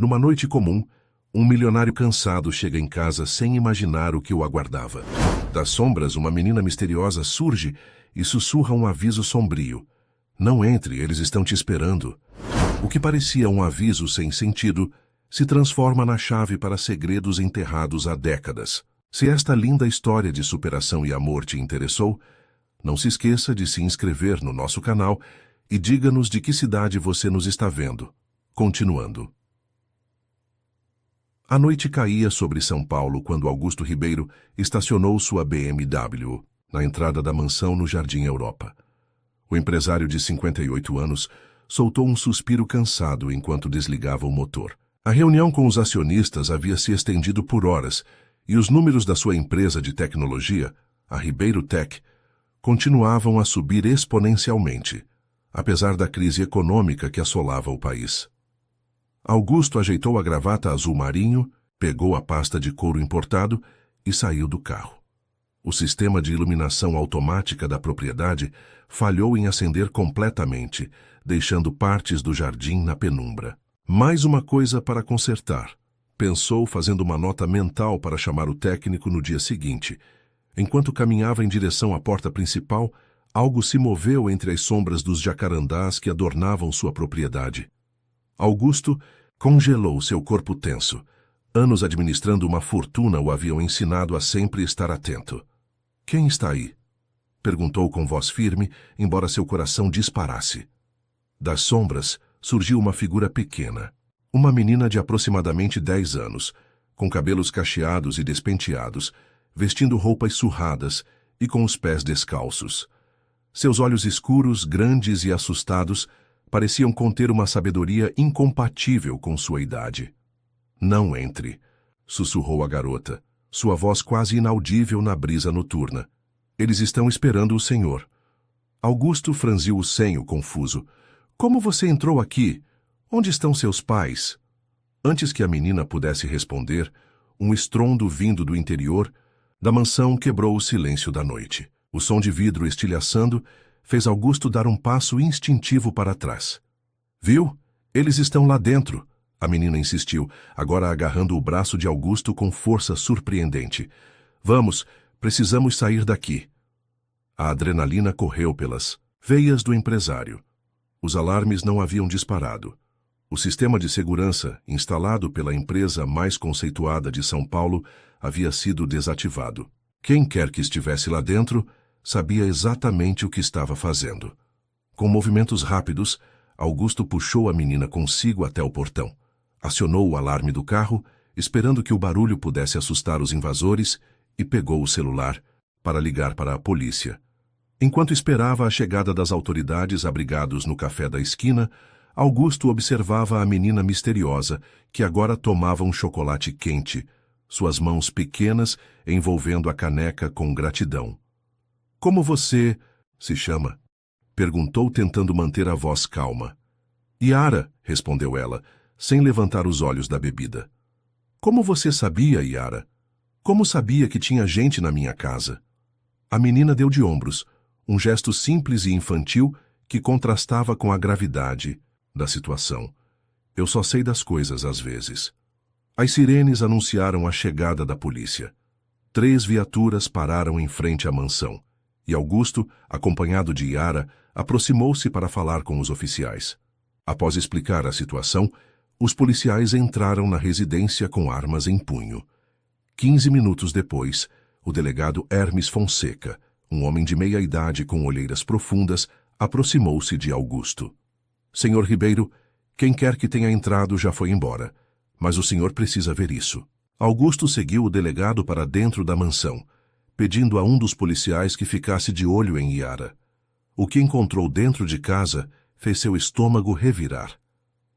Numa noite comum, um milionário cansado chega em casa sem imaginar o que o aguardava. Das sombras, uma menina misteriosa surge e sussurra um aviso sombrio. Não entre, eles estão te esperando. O que parecia um aviso sem sentido se transforma na chave para segredos enterrados há décadas. Se esta linda história de superação e amor te interessou, não se esqueça de se inscrever no nosso canal e diga-nos de que cidade você nos está vendo. Continuando. A noite caía sobre São Paulo quando Augusto Ribeiro estacionou sua BMW na entrada da mansão no Jardim Europa. O empresário de 58 anos soltou um suspiro cansado enquanto desligava o motor. A reunião com os acionistas havia se estendido por horas e os números da sua empresa de tecnologia, a Ribeiro Tech, continuavam a subir exponencialmente, apesar da crise econômica que assolava o país. Augusto ajeitou a gravata azul marinho, pegou a pasta de couro importado e saiu do carro. O sistema de iluminação automática da propriedade falhou em acender completamente, deixando partes do jardim na penumbra. Mais uma coisa para consertar, pensou, fazendo uma nota mental para chamar o técnico no dia seguinte. Enquanto caminhava em direção à porta principal, algo se moveu entre as sombras dos jacarandás que adornavam sua propriedade. Augusto congelou seu corpo tenso. Anos administrando uma fortuna o haviam ensinado a sempre estar atento. — Quem está aí? Perguntou com voz firme, embora seu coração disparasse. Das sombras surgiu uma figura pequena. Uma menina de aproximadamente 10 anos, com cabelos cacheados e despenteados, vestindo roupas surradas e com os pés descalços. Seus olhos escuros, grandes e assustados, pareciam conter uma sabedoria incompatível com sua idade. — Não entre, sussurrou a garota, sua voz quase inaudível na brisa noturna. Eles estão esperando o senhor. Augusto franziu o senho, confuso. — Como você entrou aqui? Onde estão seus pais? Antes que a menina pudesse responder, um estrondo vindo do interior da mansão quebrou o silêncio da noite. O som de vidro estilhaçando fez Augusto dar um passo instintivo para trás. — Viu? Eles estão lá dentro, a menina insistiu, agora agarrando o braço de Augusto com força surpreendente. — Vamos, precisamos sair daqui. A adrenalina correu pelas veias do empresário. Os alarmes não haviam disparado. O sistema de segurança, instalado pela empresa mais conceituada de São Paulo, havia sido desativado. Quem quer que estivesse lá dentro sabia exatamente o que estava fazendo. Com movimentos rápidos, Augusto puxou a menina consigo até o portão. Acionou o alarme do carro, esperando que o barulho pudesse assustar os invasores, e pegou o celular para ligar para a polícia. Enquanto esperava a chegada das autoridades abrigados no café da esquina, Augusto observava a menina misteriosa, que agora tomava um chocolate quente, suas mãos pequenas envolvendo a caneca com gratidão. — Como você se chama? Perguntou, tentando manter a voz calma. — Yara, respondeu ela, sem levantar os olhos da bebida. — Como você sabia, Yara? Como sabia que tinha gente na minha casa? A menina deu de ombros, um gesto simples e infantil que contrastava com a gravidade da situação. — Eu só sei das coisas às vezes. As sirenes anunciaram a chegada da polícia. 3 viaturas pararam em frente à mansão, e Augusto, acompanhado de Yara, aproximou-se para falar com os oficiais. Após explicar a situação, os policiais entraram na residência com armas em punho. 15 minutos depois, o delegado Hermes Fonseca, um homem de meia idade com olheiras profundas, aproximou-se de Augusto. — Senhor Ribeiro, quem quer que tenha entrado já foi embora, mas o senhor precisa ver isso. Augusto seguiu o delegado para dentro da mansão, pedindo a um dos policiais que ficasse de olho em Yara. O que encontrou dentro de casa fez seu estômago revirar.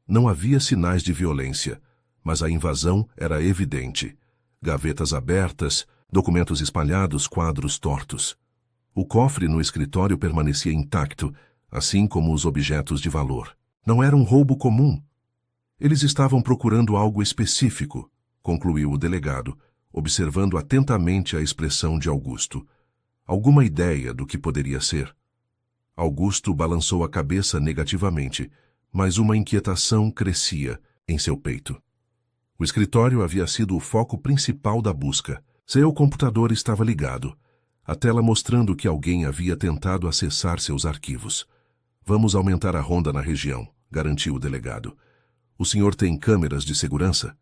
Não havia sinais de violência, mas a invasão era evidente. Gavetas abertas, documentos espalhados, quadros tortos. O cofre no escritório permanecia intacto, assim como os objetos de valor. Não era um roubo comum. Eles estavam procurando algo específico, concluiu o delegado, observando atentamente a expressão de Augusto. Alguma ideia do que poderia ser? Augusto balançou a cabeça negativamente, mas uma inquietação crescia em seu peito. O escritório havia sido o foco principal da busca. Seu computador estava ligado, a tela mostrando que alguém havia tentado acessar seus arquivos. Vamos aumentar a ronda na região, garantiu o delegado. O senhor tem câmeras de segurança?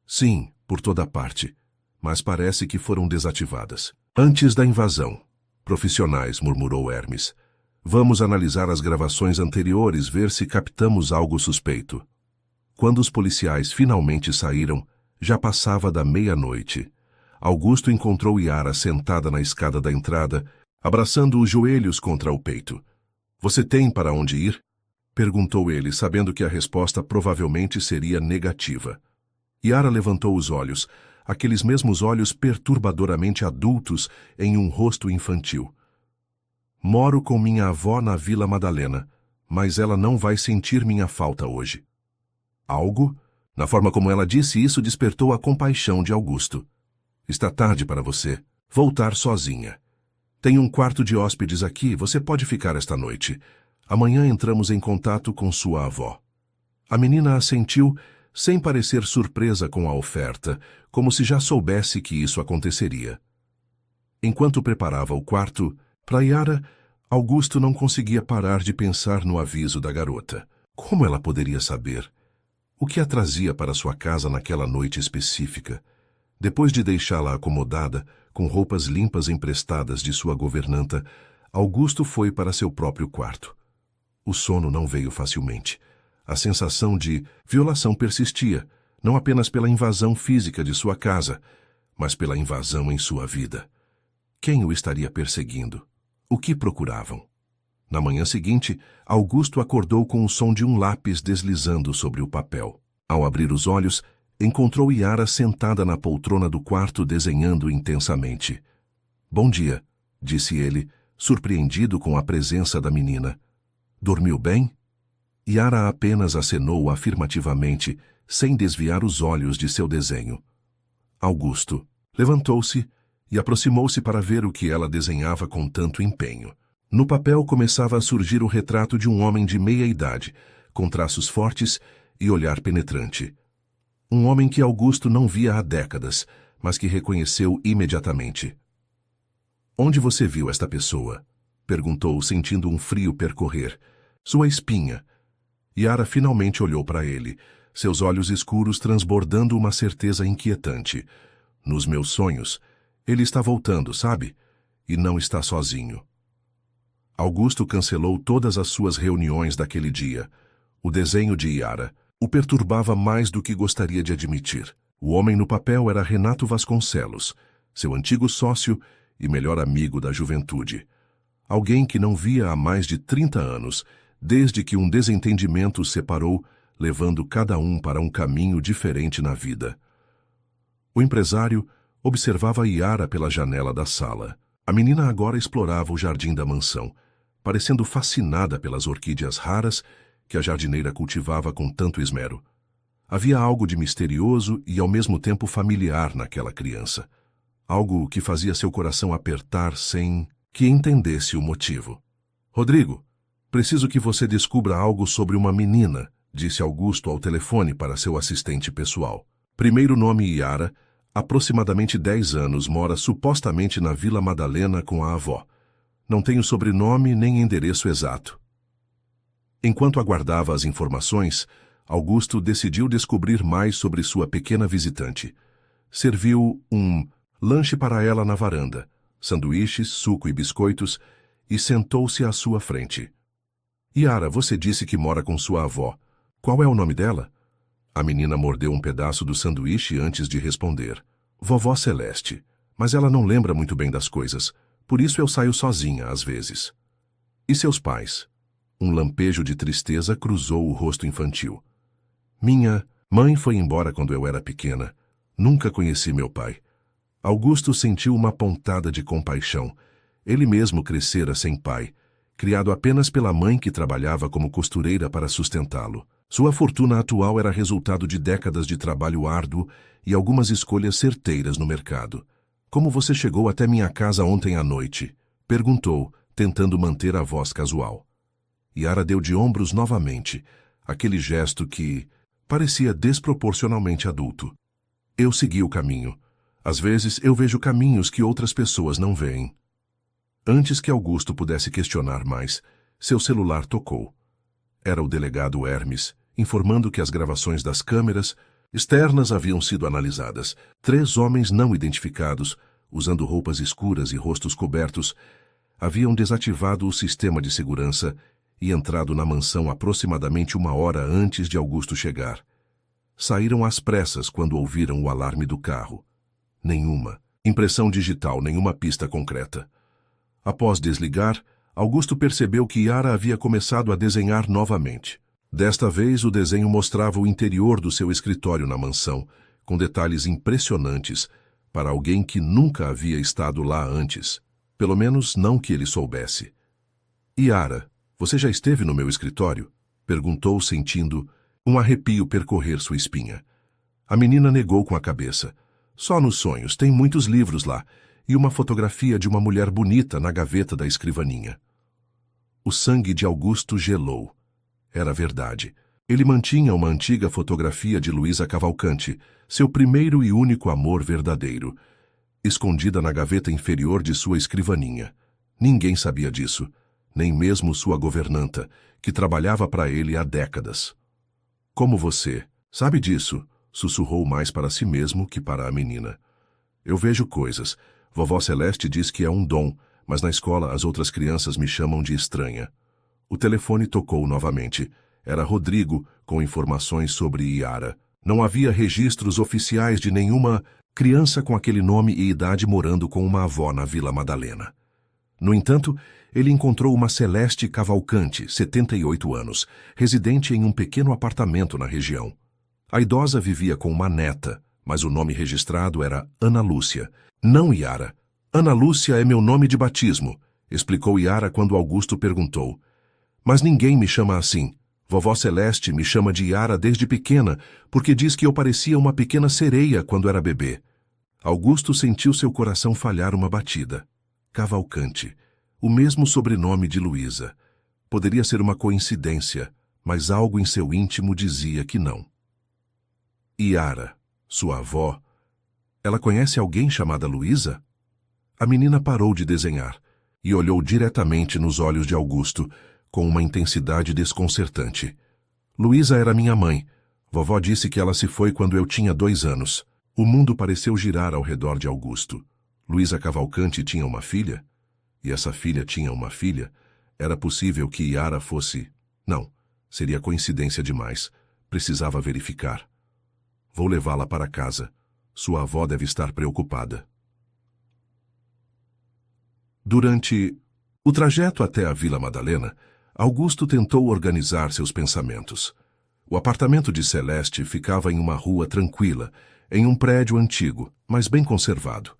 Sim, por toda parte, mas parece que foram desativadas. Antes da invasão. Profissionais, murmurou Hermes. Vamos analisar as gravações anteriores, ver se captamos algo suspeito. Quando os policiais finalmente saíram, já passava da meia-noite. Augusto encontrou Yara sentada na escada da entrada, abraçando os joelhos contra o peito. Você tem para onde ir? Perguntou ele, sabendo que a resposta provavelmente seria negativa. Yara levantou os olhos, aqueles mesmos olhos perturbadoramente adultos em um rosto infantil. Moro com minha avó na Vila Madalena, mas ela não vai sentir minha falta hoje. Algo? Na forma como ela disse isso, despertou a compaixão de Augusto. Está tarde para você. Voltar sozinha. Tem um quarto de hóspedes aqui, você pode ficar esta noite. Amanhã entramos em contato com sua avó. A menina assentiu, sem parecer surpresa com a oferta, como se já soubesse que isso aconteceria. Enquanto preparava o quarto, para Yara, Augusto não conseguia parar de pensar no aviso da garota. Como ela poderia saber? O que a trazia para sua casa naquela noite específica? Depois de deixá-la acomodada, com roupas limpas emprestadas de sua governanta, Augusto foi para seu próprio quarto. O sono não veio facilmente. A sensação de violação persistia, não apenas pela invasão física de sua casa, mas pela invasão em sua vida. Quem o estaria perseguindo? O que procuravam? Na manhã seguinte, Augusto acordou com o som de um lápis deslizando sobre o papel. Ao abrir os olhos, encontrou Yara sentada na poltrona do quarto desenhando intensamente. Bom dia, disse ele, surpreendido com a presença da menina. Dormiu bem? Yara apenas acenou afirmativamente, sem desviar os olhos de seu desenho. Augusto levantou-se e aproximou-se para ver o que ela desenhava com tanto empenho. No papel começava a surgir o retrato de um homem de meia-idade, com traços fortes e olhar penetrante. Um homem que Augusto não via há décadas, mas que reconheceu imediatamente. Onde você viu esta pessoa? Perguntou, sentindo um frio percorrer. Sua espinha. Yara finalmente olhou para ele, seus olhos escuros transbordando uma certeza inquietante. Nos meus sonhos, ele está voltando, sabe? E não está sozinho. Augusto cancelou todas as suas reuniões daquele dia. O desenho de Yara o perturbava mais do que gostaria de admitir. O homem no papel era Renato Vasconcelos, seu antigo sócio e melhor amigo da juventude. Alguém que não via há mais de 30 anos, desde que um desentendimento os separou, levando cada um para um caminho diferente na vida. O empresário observava Yara pela janela da sala. A menina agora explorava o jardim da mansão, parecendo fascinada pelas orquídeas raras que a jardineira cultivava com tanto esmero. Havia algo de misterioso e ao mesmo tempo familiar naquela criança. Algo que fazia seu coração apertar sem que entendesse o motivo. Rodrigo, preciso que você descubra algo sobre uma menina, disse Augusto ao telefone para seu assistente pessoal. Primeiro nome Yara, aproximadamente 10 anos, mora supostamente na Vila Madalena com a avó. Não tem o sobrenome nem endereço exato. Enquanto aguardava as informações, Augusto decidiu descobrir mais sobre sua pequena visitante. Serviu um lanche para ela na varanda, sanduíches, suco e biscoitos, e sentou-se à sua frente. Yara, você disse que mora com sua avó. Qual é o nome dela? A menina mordeu um pedaço do sanduíche antes de responder. Vovó Celeste, mas ela não lembra muito bem das coisas, por isso eu saio sozinha às vezes. E seus pais? Um lampejo de tristeza cruzou o rosto infantil. Minha mãe foi embora quando eu era pequena. Nunca conheci meu pai. Augusto sentiu uma pontada de compaixão. Ele mesmo crescera sem pai, criado apenas pela mãe que trabalhava como costureira para sustentá-lo. Sua fortuna atual era resultado de décadas de trabalho árduo e algumas escolhas certeiras no mercado. Como você chegou até minha casa ontem à noite? Perguntou, tentando manter a voz casual. Yara deu de ombros novamente, aquele gesto que Parecia desproporcionalmente adulto. Eu segui o caminho. Às vezes eu vejo caminhos que outras pessoas não veem. Antes que Augusto pudesse questionar mais, seu celular tocou. Era o delegado Hermes, informando que as gravações das câmeras externas haviam sido analisadas. 3 homens não identificados, usando roupas escuras e rostos cobertos, haviam desativado o sistema de segurança e entrado na mansão aproximadamente 1 hora antes de Augusto chegar. Saíram às pressas quando ouviram o alarme do carro. Nenhuma impressão digital, nenhuma pista concreta. Após desligar, Augusto percebeu que Yara havia começado a desenhar novamente. Desta vez, o desenho mostrava o interior do seu escritório na mansão, com detalhes impressionantes para alguém que nunca havia estado lá antes. Pelo menos não que ele soubesse. Yara, você já esteve no meu escritório? Perguntou, sentindo um arrepio percorrer sua espinha. A menina negou com a cabeça. Só nos sonhos, tem muitos livros lá, e uma fotografia de uma mulher bonita na gaveta da escrivaninha. O sangue de Augusto gelou. Era verdade. Ele mantinha uma antiga fotografia de Luísa Cavalcanti, seu primeiro e único amor verdadeiro, escondida na gaveta inferior de sua escrivaninha. Ninguém sabia disso, nem mesmo sua governanta, que trabalhava para ele há décadas. Como você sabe disso? Sussurrou mais para si mesmo que para a menina. Eu vejo coisas. Vovó Celeste diz que é um dom, mas na escola as outras crianças me chamam de estranha. O telefone tocou novamente. Era Rodrigo, com informações sobre Yara. Não havia registros oficiais de nenhuma criança com aquele nome e idade morando com uma avó na Vila Madalena. No entanto, ele encontrou uma Celeste Cavalcanti, 78 anos, residente em um pequeno apartamento na região. A idosa vivia com uma neta, mas o nome registrado era Ana Lúcia. Não Yara. Ana Lúcia é meu nome de batismo, explicou Yara quando Augusto perguntou. Mas ninguém me chama assim. Vovó Celeste me chama de Yara desde pequena, porque diz que eu parecia uma pequena sereia quando era bebê. Augusto sentiu seu coração falhar uma batida. Cavalcanti, o mesmo sobrenome de Luísa. Poderia ser uma coincidência, mas algo em seu íntimo dizia que não. Yara, sua avó, ela conhece alguém chamada Luísa? A menina parou de desenhar e olhou diretamente nos olhos de Augusto, com uma intensidade desconcertante. Luísa era minha mãe. Vovó disse que ela se foi quando eu tinha 2 anos. O mundo pareceu girar ao redor de Augusto. Luísa Cavalcanti tinha uma filha? E essa filha tinha uma filha? Era possível que Yara fosse... Não, seria coincidência demais. Precisava verificar. Vou levá-la para casa. Sua avó deve estar preocupada. Durante o trajeto até a Vila Madalena, Augusto tentou organizar seus pensamentos. O apartamento de Celeste ficava em uma rua tranquila, em um prédio antigo, mas bem conservado.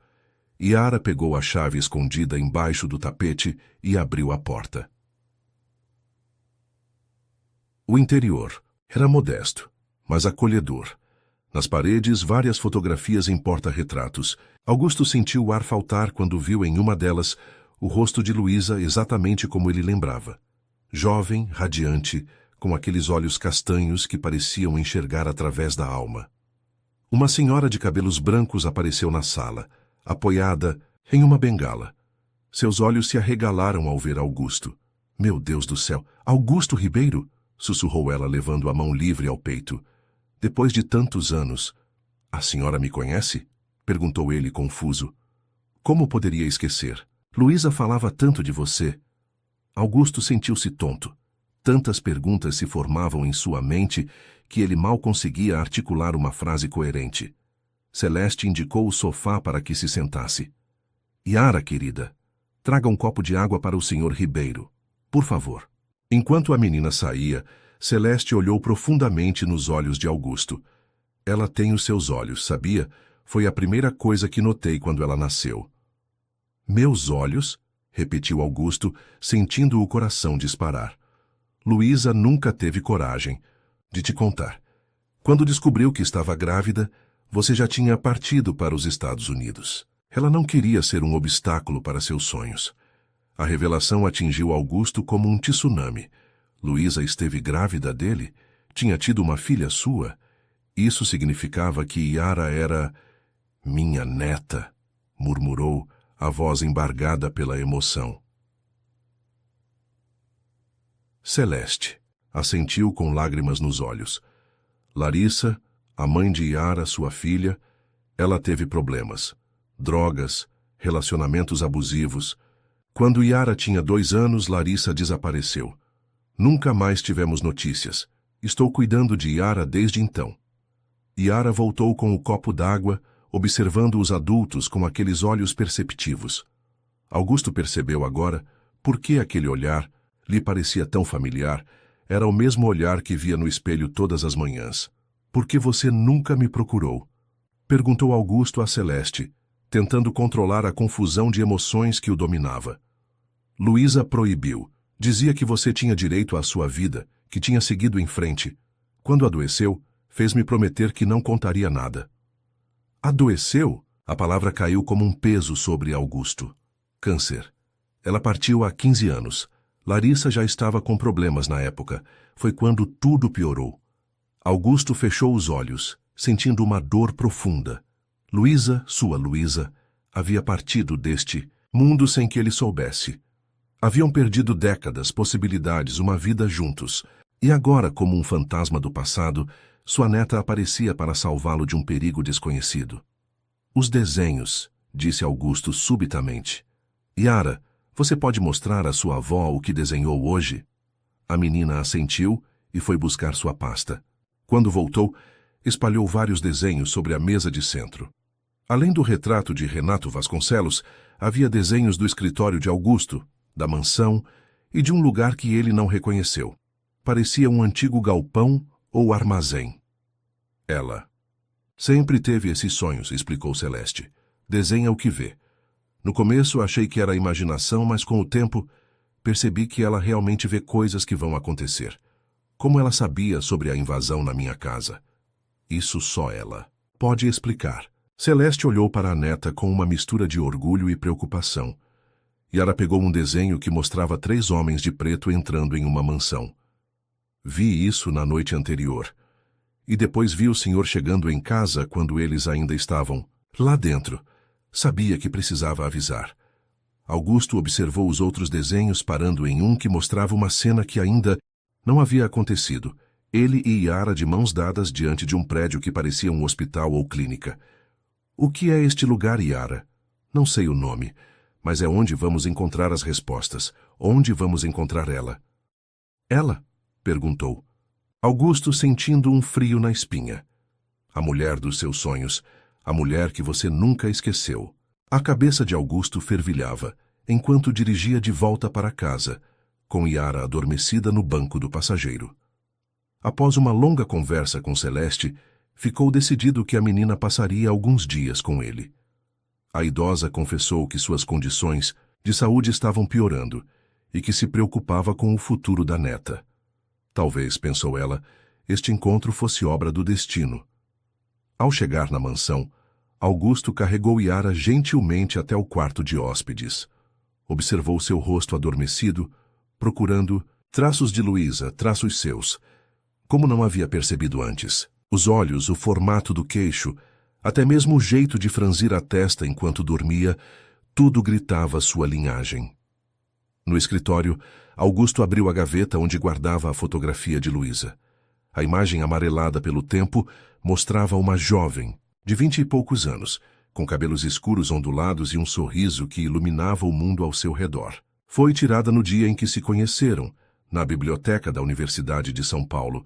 Yara pegou a chave escondida embaixo do tapete e abriu a porta. O interior era modesto, mas acolhedor. Nas paredes, várias fotografias em porta-retratos. Augusto sentiu o ar faltar quando viu em uma delas o rosto de Luísa exatamente como ele lembrava. Jovem, radiante, com aqueles olhos castanhos que pareciam enxergar através da alma. Uma senhora de cabelos brancos apareceu na sala, apoiada em uma bengala. Seus olhos se arregalaram ao ver Augusto. Meu Deus do céu! Augusto Ribeiro? Sussurrou ela, levando a mão livre ao peito. Depois de tantos anos... A senhora me conhece? Perguntou ele, confuso. Como poderia esquecer? Luísa falava tanto de você. Augusto sentiu-se tonto. Tantas perguntas se formavam em sua mente que ele mal conseguia articular uma frase coerente. Celeste indicou o sofá para que se sentasse. Yara, querida, traga um copo de água para o Sr. Ribeiro, por favor. Enquanto a menina saía, Celeste olhou profundamente nos olhos de Augusto. Ela tem os seus olhos, sabia? Foi a primeira coisa que notei quando ela nasceu. Meus olhos? Repetiu Augusto, sentindo o coração disparar. Luísa nunca teve coragem de te contar. Quando descobriu que estava grávida, você já tinha partido para os Estados Unidos. Ela não queria ser um obstáculo para seus sonhos. A revelação atingiu Augusto como um tsunami. Luísa esteve grávida dele? Tinha tido uma filha sua? Isso significava que Yara era minha neta, murmurou, a voz embargada pela emoção. Celeste assentiu com lágrimas nos olhos. Larissa, a mãe de Yara, sua filha, ela teve problemas. Drogas, relacionamentos abusivos. Quando Yara tinha 2 anos, Larissa desapareceu. Nunca mais tivemos notícias. Estou cuidando de Yara desde então. Yara voltou com o copo d'água, observando os adultos com aqueles olhos perceptivos. Augusto percebeu agora por que aquele olhar lhe parecia tão familiar. Era o mesmo olhar que via no espelho todas as manhãs. Por que você nunca me procurou? Perguntou Augusto a Celeste, tentando controlar a confusão de emoções que o dominava. Luísa proibiu. Dizia que você tinha direito à sua vida, que tinha seguido em frente. Quando adoeceu, fez-me prometer que não contaria nada. Adoeceu? A palavra caiu como um peso sobre Augusto. Câncer. Ela partiu há 15 anos. Larissa já estava com problemas na época. Foi quando tudo piorou. Augusto fechou os olhos, sentindo uma dor profunda. Luísa, sua Luísa, havia partido deste mundo sem que ele soubesse. Haviam perdido décadas, possibilidades, uma vida juntos. E agora, como um fantasma do passado, sua neta aparecia para salvá-lo de um perigo desconhecido. Os desenhos, disse Augusto subitamente. Yara, você pode mostrar à sua avó o que desenhou hoje? A menina assentiu e foi buscar sua pasta. Quando voltou, espalhou vários desenhos sobre a mesa de centro. Além do retrato de Renato Vasconcelos, havia desenhos do escritório de Augusto, da mansão e de um lugar que ele não reconheceu. Parecia um antigo galpão ou armazém. Ela sempre teve esses sonhos, explicou Celeste. Desenha o que vê. No começo achei que era imaginação, mas com o tempo percebi que ela realmente vê coisas que vão acontecer. Como ela sabia sobre a invasão na minha casa? Isso só ela pode explicar. Celeste olhou para a neta com uma mistura de orgulho e preocupação. Yara pegou um desenho que mostrava 3 homens de preto entrando em uma mansão. Vi isso na noite anterior. E depois vi o senhor chegando em casa quando eles ainda estavam lá dentro. Sabia que precisava avisar. Augusto observou os outros desenhos, parando em um que mostrava uma cena que ainda não havia acontecido. Ele e Yara de mãos dadas diante de um prédio que parecia um hospital ou clínica. O que é este lugar, Yara? Não sei o nome, mas é onde vamos encontrar as respostas. Onde vamos encontrar ela? Ela? Perguntou. Augusto sentindo um frio na espinha. A mulher dos seus sonhos. A mulher que você nunca esqueceu. A cabeça de Augusto fervilhava, enquanto dirigia de volta para casa, com Yara adormecida no banco do passageiro. Após uma longa conversa com Celeste, ficou decidido que a menina passaria alguns dias com ele. A idosa confessou que suas condições de saúde estavam piorando e que se preocupava com o futuro da neta. Talvez, pensou ela, este encontro fosse obra do destino. Ao chegar na mansão, Augusto carregou Yara gentilmente até o quarto de hóspedes. Observou seu rosto adormecido, procurando traços de Luísa, traços seus, como não havia percebido antes. Os olhos, o formato do queixo, até mesmo o jeito de franzir a testa enquanto dormia, tudo gritava sua linhagem. No escritório, Augusto abriu a gaveta onde guardava a fotografia de Luísa. A imagem amarelada pelo tempo mostrava uma jovem, de 20 e poucos anos, com cabelos escuros ondulados e um sorriso que iluminava o mundo ao seu redor. Foi tirada no dia em que se conheceram, na biblioteca da Universidade de São Paulo,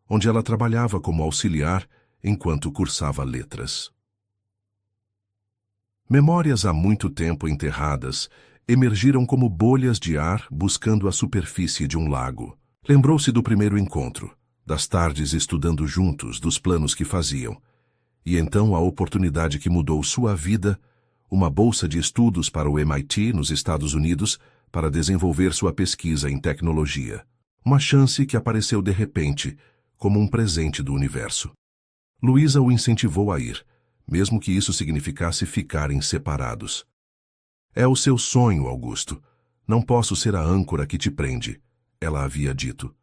onde ela trabalhava como auxiliar enquanto cursava letras. Memórias há muito tempo enterradas emergiram como bolhas de ar buscando a superfície de um lago. Lembrou-se do primeiro encontro, das tardes estudando juntos, dos planos que faziam. E então a oportunidade que mudou sua vida, uma bolsa de estudos para o MIT nos Estados Unidos para desenvolver sua pesquisa em tecnologia. Uma chance que apareceu de repente, como um presente do universo. Luísa o incentivou a ir, mesmo que isso significasse ficarem separados. É o seu sonho, Augusto. Não posso ser a âncora que te prende, ela havia dito.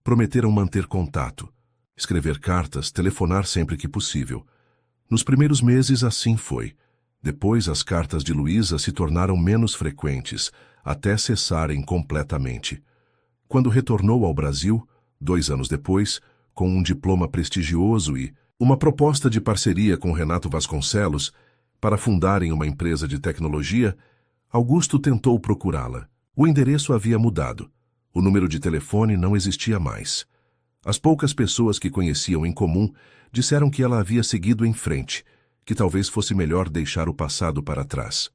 Prometeram manter contato, escrever cartas, telefonar sempre que possível. Nos primeiros meses assim foi. Depois as cartas de Luísa se tornaram menos frequentes, até cessarem completamente. Quando retornou ao Brasil, 2 anos depois, com um diploma prestigioso e uma proposta de parceria com Renato Vasconcelos para fundarem uma empresa de tecnologia, Augusto tentou procurá-la. O endereço havia mudado. O número de telefone não existia mais. As poucas pessoas que conheciam em comum disseram que ela havia seguido em frente, que talvez fosse melhor deixar o passado para trás.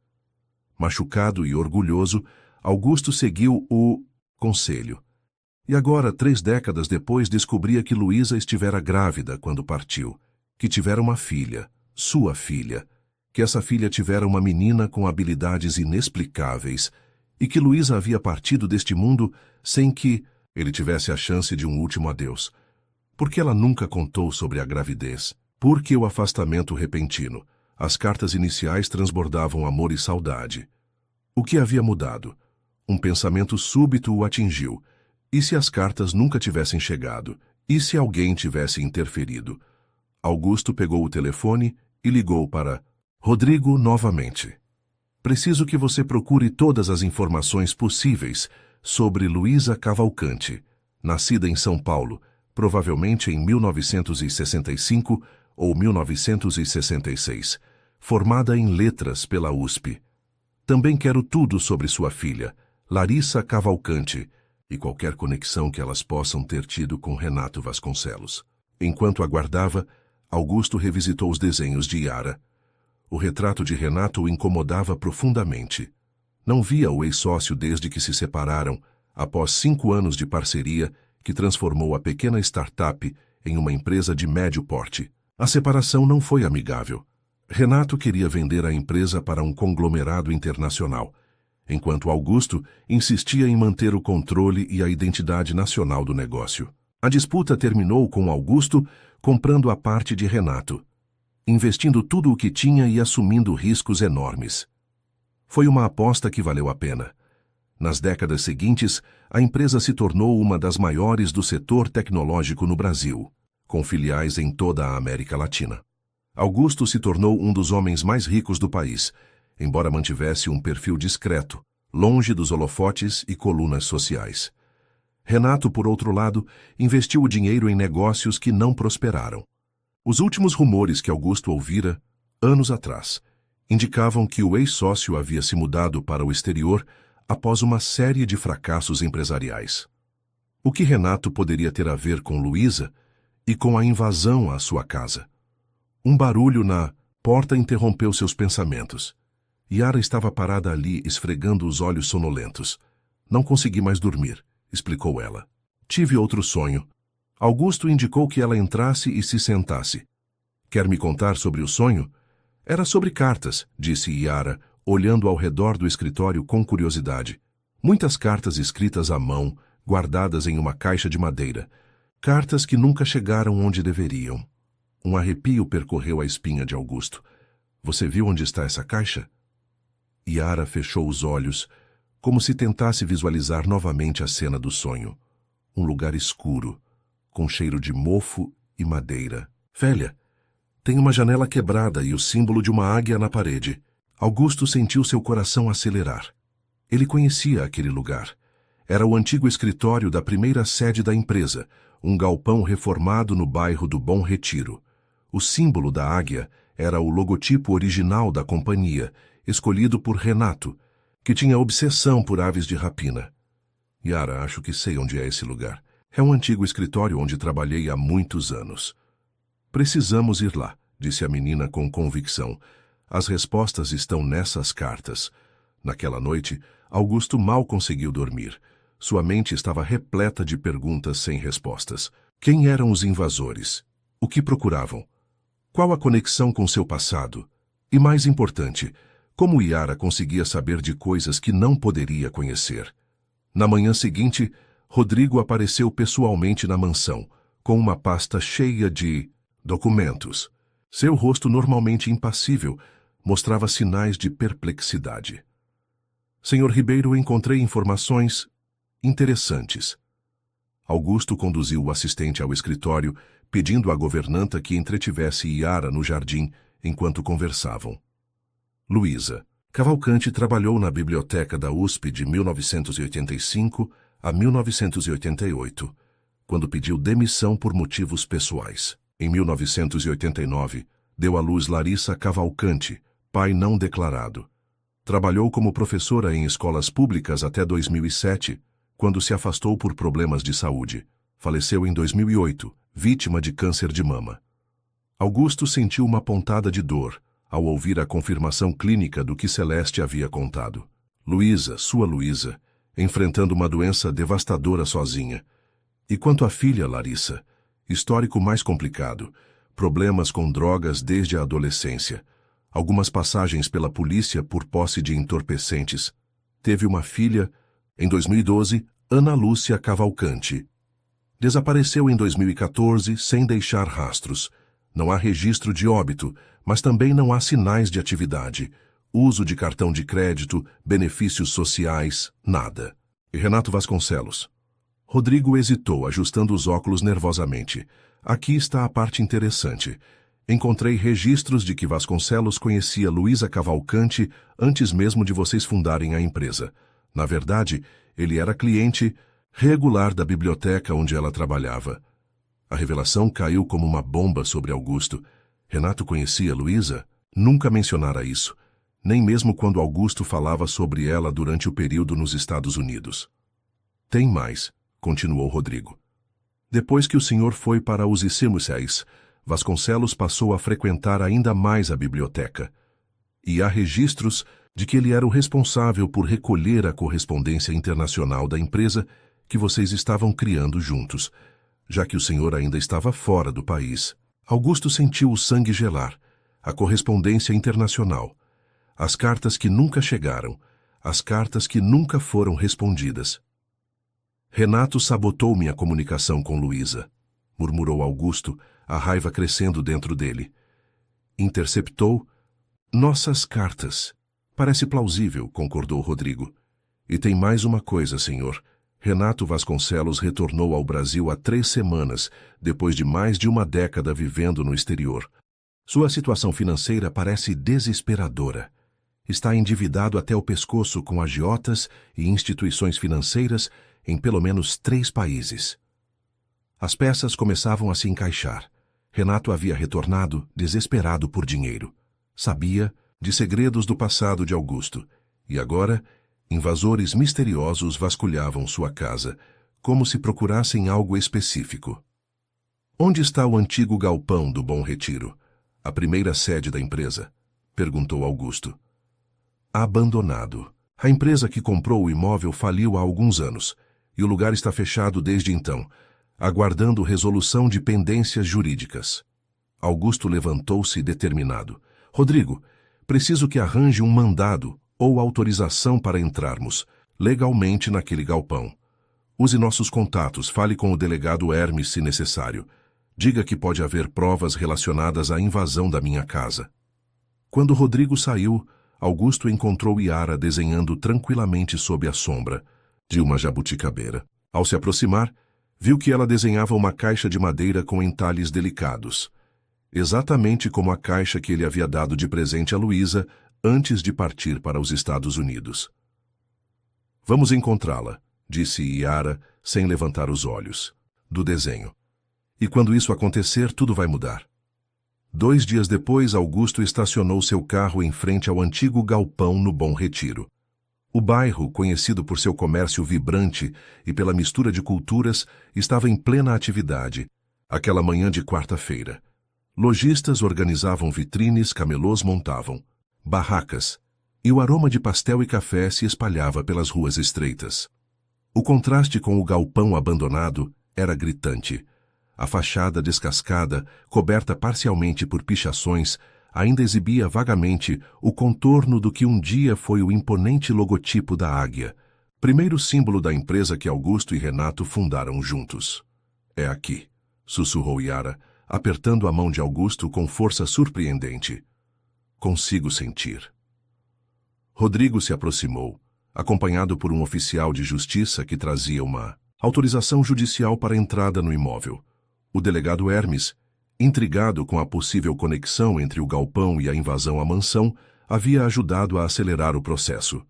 Machucado e orgulhoso, Augusto seguiu o conselho. E agora, 3 décadas depois, descobria que Luísa estivera grávida quando partiu, que tivera uma filha, sua filha, que essa filha tivera uma menina com habilidades inexplicáveis e que Luísa havia partido deste mundo sem que ele tivesse a chance de um último adeus. Por que ela nunca contou sobre a gravidez? Por que o afastamento repentino? As cartas iniciais transbordavam amor e saudade. O que havia mudado? Um pensamento súbito o atingiu. E se as cartas nunca tivessem chegado? E se alguém tivesse interferido? Augusto pegou o telefone e ligou para Rodrigo novamente. Preciso que você procure todas as informações possíveis sobre Luísa Cavalcante, nascida em São Paulo, provavelmente em 1965 ou 1966, formada em letras pela USP. Também quero tudo sobre sua filha, Larissa Cavalcante, e qualquer conexão que elas possam ter tido com Renato Vasconcelos. Enquanto aguardava, Augusto revisitou os desenhos de Yara. O retrato de Renato o incomodava profundamente. Não via o ex-sócio desde que se separaram, após 5 anos de parceria que transformou a pequena startup em uma empresa de médio porte. A separação não foi amigável. Renato queria vender a empresa para um conglomerado internacional, enquanto Augusto insistia em manter o controle e a identidade nacional do negócio. A disputa terminou com Augusto comprando a parte de Renato, investindo tudo o que tinha e assumindo riscos enormes. Foi uma aposta que valeu a pena. Nas décadas seguintes, a empresa se tornou uma das maiores do setor tecnológico no Brasil, com filiais em toda a América Latina. Augusto se tornou um dos homens mais ricos do país, embora mantivesse um perfil discreto, longe dos holofotes e colunas sociais. Renato, por outro lado, investiu o dinheiro em negócios que não prosperaram. Os últimos rumores que Augusto ouvira, anos atrás, indicavam que o ex-sócio havia se mudado para o exterior após uma série de fracassos empresariais. O que Renato poderia ter a ver com Luísa e com a invasão à sua casa? Um barulho na porta interrompeu seus pensamentos. Yara estava parada ali, esfregando os olhos sonolentos. Não consegui mais dormir, explicou ela. Tive outro sonho. Augusto indicou que ela entrasse e se sentasse. Quer me contar sobre o sonho? Era sobre cartas, disse Yara, olhando ao redor do escritório com curiosidade. Muitas cartas escritas à mão, guardadas em uma caixa de madeira. Cartas que nunca chegaram onde deveriam. Um arrepio percorreu a espinha de Augusto. Você viu onde está essa caixa? Yara fechou os olhos, como se tentasse visualizar novamente a cena do sonho. Um lugar escuro, com cheiro de mofo e madeira. Velha, tem uma janela quebrada e o símbolo de uma águia na parede. Augusto sentiu seu coração acelerar. Ele conhecia aquele lugar. Era o antigo escritório da primeira sede da empresa, um galpão reformado no bairro do Bom Retiro. O símbolo da águia era o logotipo original da companhia, escolhido por Renato, que tinha obsessão por aves de rapina. Yara, acho que sei onde é esse lugar. É um antigo escritório onde trabalhei há muitos anos. Precisamos ir lá, disse a menina com convicção. As respostas estão nessas cartas. Naquela noite, Augusto mal conseguiu dormir. Sua mente estava repleta de perguntas sem respostas. Quem eram os invasores? O que procuravam? Qual a conexão com seu passado? E mais importante, como Yara conseguia saber de coisas que não poderia conhecer? Na manhã seguinte, Rodrigo apareceu pessoalmente na mansão, com uma pasta cheia de documentos. Seu rosto, normalmente impassível, mostrava sinais de perplexidade. Senhor Ribeiro, encontrei informações interessantes. Augusto conduziu o assistente ao escritório, pedindo à governanta que entretivesse Yara no jardim enquanto conversavam. Luísa Cavalcante trabalhou na biblioteca da USP de 1985 a 1988, quando pediu demissão por motivos pessoais. Em 1989, deu à luz Larissa Cavalcante, pai não declarado. Trabalhou como professora em escolas públicas até 2007, quando se afastou por problemas de saúde. Faleceu em 2008, vítima de câncer de mama. Augusto sentiu uma pontada de dor ao ouvir a confirmação clínica do que Celeste havia contado. Luísa, sua Luísa, enfrentando uma doença devastadora sozinha. E quanto à filha Larissa, histórico mais complicado, problemas com drogas desde a adolescência, algumas passagens pela polícia por posse de entorpecentes. Teve uma filha, em 2012, Ana Lúcia Cavalcante. Desapareceu em 2014 sem deixar rastros. Não há registro de óbito, mas também não há sinais de atividade, uso de cartão de crédito, benefícios sociais, nada. E Renato Vasconcelos? Rodrigo hesitou, ajustando os óculos nervosamente. Aqui está a parte interessante. Encontrei registros de que Vasconcelos conhecia Luísa Cavalcante antes mesmo de vocês fundarem a empresa. Na verdade, ele era cliente regular da biblioteca onde ela trabalhava. A revelação caiu como uma bomba sobre Augusto. Renato conhecia Luísa? Nunca mencionara isso, nem mesmo quando Augusto falava sobre ela durante o período nos Estados Unidos. Tem mais, continuou Rodrigo. Depois que o senhor foi para os ICMUCEIs, Vasconcelos passou a frequentar ainda mais a biblioteca. E há registros de que ele era o responsável por recolher a correspondência internacional da empresa que vocês estavam criando juntos, já que o senhor ainda estava fora do país. Augusto sentiu o sangue gelar. A correspondência internacional. As cartas que nunca chegaram. As cartas que nunca foram respondidas. Renato sabotou minha comunicação com Luísa, murmurou Augusto, a raiva crescendo dentro dele. Interceptou nossas cartas. Parece plausível, concordou Rodrigo. E tem mais uma coisa, senhor. Renato Vasconcelos retornou ao Brasil há 3 semanas, depois de mais de uma década vivendo no exterior. Sua situação financeira parece desesperadora. Está endividado até o pescoço com agiotas e instituições financeiras em pelo menos 3 países. As peças começavam a se encaixar. Renato havia retornado, desesperado por dinheiro. Sabia de segredos do passado de Augusto, e agora invasores misteriosos vasculhavam sua casa, como se procurassem algo específico. Onde está o antigo galpão do Bom Retiro, a primeira sede da empresa? Perguntou Augusto. Abandonado. A empresa que comprou o imóvel faliu há alguns anos, e o lugar está fechado desde então, aguardando resolução de pendências jurídicas. Augusto levantou-se determinado. Rodrigo, preciso que arranje um mandado ou autorização para entrarmos, legalmente, naquele galpão. Use nossos contatos, fale com o delegado Hermes se necessário. Diga que pode haver provas relacionadas à invasão da minha casa. Quando Rodrigo saiu, Augusto encontrou Yara desenhando tranquilamente sob a sombra de uma jabuticabeira. Ao se aproximar, viu que ela desenhava uma caixa de madeira com entalhes delicados, exatamente como a caixa que ele havia dado de presente a Luísa antes de partir para os Estados Unidos. Vamos encontrá-la, disse Yara, sem levantar os olhos, do desenho. E quando isso acontecer, tudo vai mudar. 2 dias depois, Augusto estacionou seu carro em frente ao antigo galpão no Bom Retiro. O bairro, conhecido por seu comércio vibrante e pela mistura de culturas, estava em plena atividade, aquela manhã de quarta-feira. Lojistas organizavam vitrines, camelôs montavam barracas, e o aroma de pastel e café se espalhava pelas ruas estreitas. O contraste com o galpão abandonado era gritante. A fachada descascada, coberta parcialmente por pichações, ainda exibia vagamente o contorno do que um dia foi o imponente logotipo da águia, primeiro símbolo da empresa que Augusto e Renato fundaram juntos. É aqui, sussurrou Yara, apertando a mão de Augusto com força surpreendente. Consigo sentir. Rodrigo se aproximou, acompanhado por um oficial de justiça que trazia uma Autorização judicial para entrada no imóvel. O delegado Hermes, intrigado com a possível conexão entre o galpão e a invasão à mansão, havia ajudado a acelerar o processo.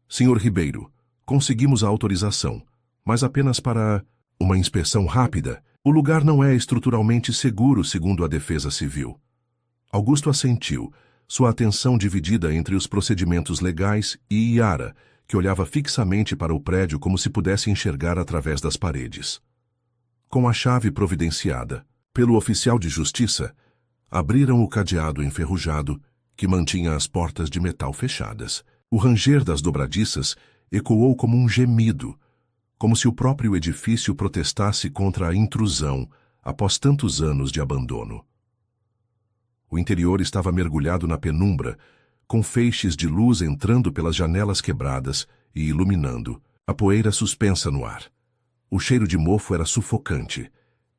Senhor Ribeiro, conseguimos a autorização, mas apenas para uma inspeção rápida. O lugar não é estruturalmente seguro, segundo a Defesa Civil. Augusto assentiu, sua atenção dividida entre os procedimentos legais e Yara, que olhava fixamente para o prédio como se pudesse enxergar através das paredes. Com a chave providenciada pelo oficial de justiça, abriram o cadeado enferrujado que mantinha as portas de metal fechadas. O ranger das dobradiças ecoou como um gemido, como se o próprio edifício protestasse contra a intrusão após tantos anos de abandono. O interior estava mergulhado na penumbra, com feixes de luz entrando pelas janelas quebradas e iluminando, a poeira suspensa no ar. O cheiro de mofo era sufocante.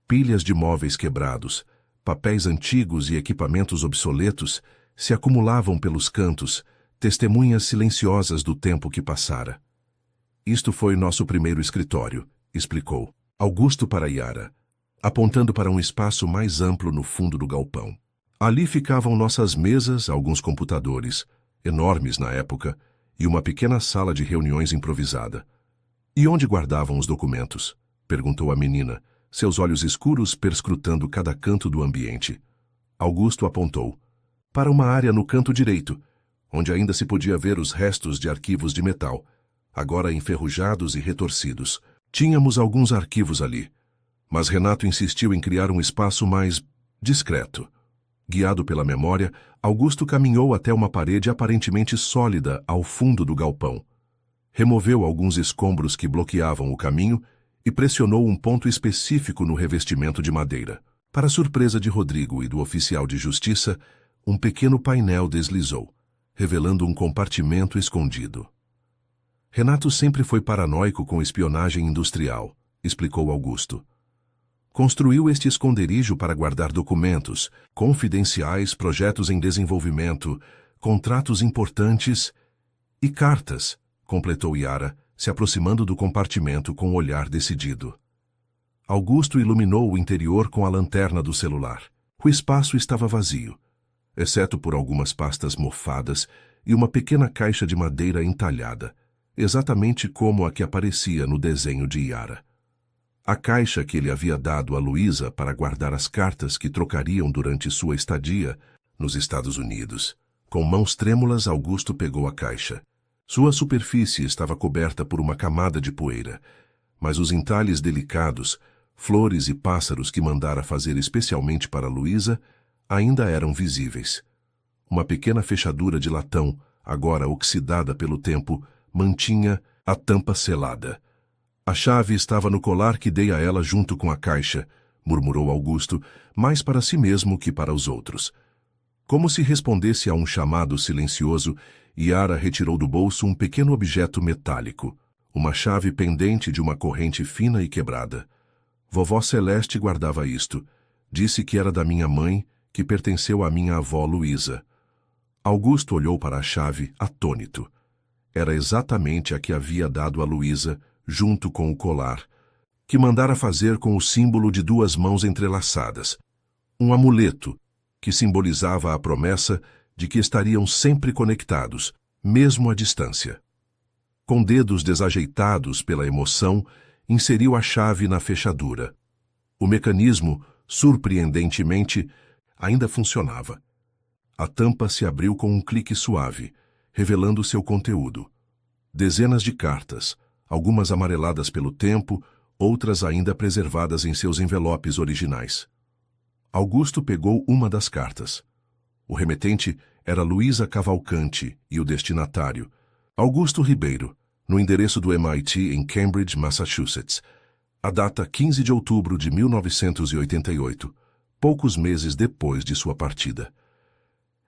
Pilhas de móveis quebrados, papéis antigos e equipamentos obsoletos se acumulavam pelos cantos, testemunhas silenciosas do tempo que passara. Isto foi nosso primeiro escritório, explicou Augusto para Yara, apontando para um espaço mais amplo no fundo do galpão. Ali ficavam nossas mesas, alguns computadores, enormes na época, e uma pequena sala de reuniões improvisada. E onde guardavam os documentos? Perguntou a menina, seus olhos escuros perscrutando cada canto do ambiente. Augusto apontou para uma área no canto direito, onde ainda se podia ver os restos de arquivos de metal, agora enferrujados e retorcidos. Tínhamos alguns arquivos ali, mas Renato insistiu em criar um espaço mais discreto. Guiado pela memória, Augusto caminhou até uma parede aparentemente sólida ao fundo do galpão. Removeu alguns escombros que bloqueavam o caminho e pressionou um ponto específico no revestimento de madeira. Para surpresa de Rodrigo e do oficial de justiça, um pequeno painel deslizou, revelando um compartimento escondido. Renato sempre foi paranoico com espionagem industrial, explicou Augusto. Construiu este esconderijo para guardar documentos, confidenciais, projetos em desenvolvimento, contratos importantes e cartas, completou Yara, se aproximando do compartimento com um olhar decidido. Augusto iluminou o interior com a lanterna do celular. O espaço estava vazio, exceto por algumas pastas mofadas e uma pequena caixa de madeira entalhada, exatamente como a que aparecia no desenho de Yara. A caixa que ele havia dado a Luísa para guardar as cartas que trocariam durante sua estadia nos Estados Unidos. Com mãos trêmulas, Augusto pegou a caixa. Sua superfície estava coberta por uma camada de poeira, mas os entalhes delicados, flores e pássaros que mandara fazer especialmente para Luísa, ainda eram visíveis. Uma pequena fechadura de latão, agora oxidada pelo tempo, mantinha a tampa selada. A chave estava no colar que dei a ela junto com a caixa, murmurou Augusto, mais para si mesmo que para os outros. Como se respondesse a um chamado silencioso, Yara retirou do bolso um pequeno objeto metálico, uma chave pendente de uma corrente fina e quebrada. Vovó Celeste guardava isto. Disse que era da minha mãe, que pertenceu à minha avó Luísa. Augusto olhou para a chave, atônito. Era exatamente a que havia dado a Luísa, junto com o colar, que mandara fazer com o símbolo de duas mãos entrelaçadas. Um amuleto, que simbolizava a promessa de que estariam sempre conectados, mesmo à distância. Com dedos desajeitados pela emoção, inseriu a chave na fechadura. O mecanismo, surpreendentemente, ainda funcionava. A tampa se abriu com um clique suave, revelando seu conteúdo. Dezenas de cartas, algumas amareladas pelo tempo, outras ainda preservadas em seus envelopes originais. Augusto pegou uma das cartas. O remetente era Luísa Cavalcante e o destinatário, Augusto Ribeiro, no endereço do MIT em Cambridge, Massachusetts. A data 15 de outubro de 1988, poucos meses depois de sua partida.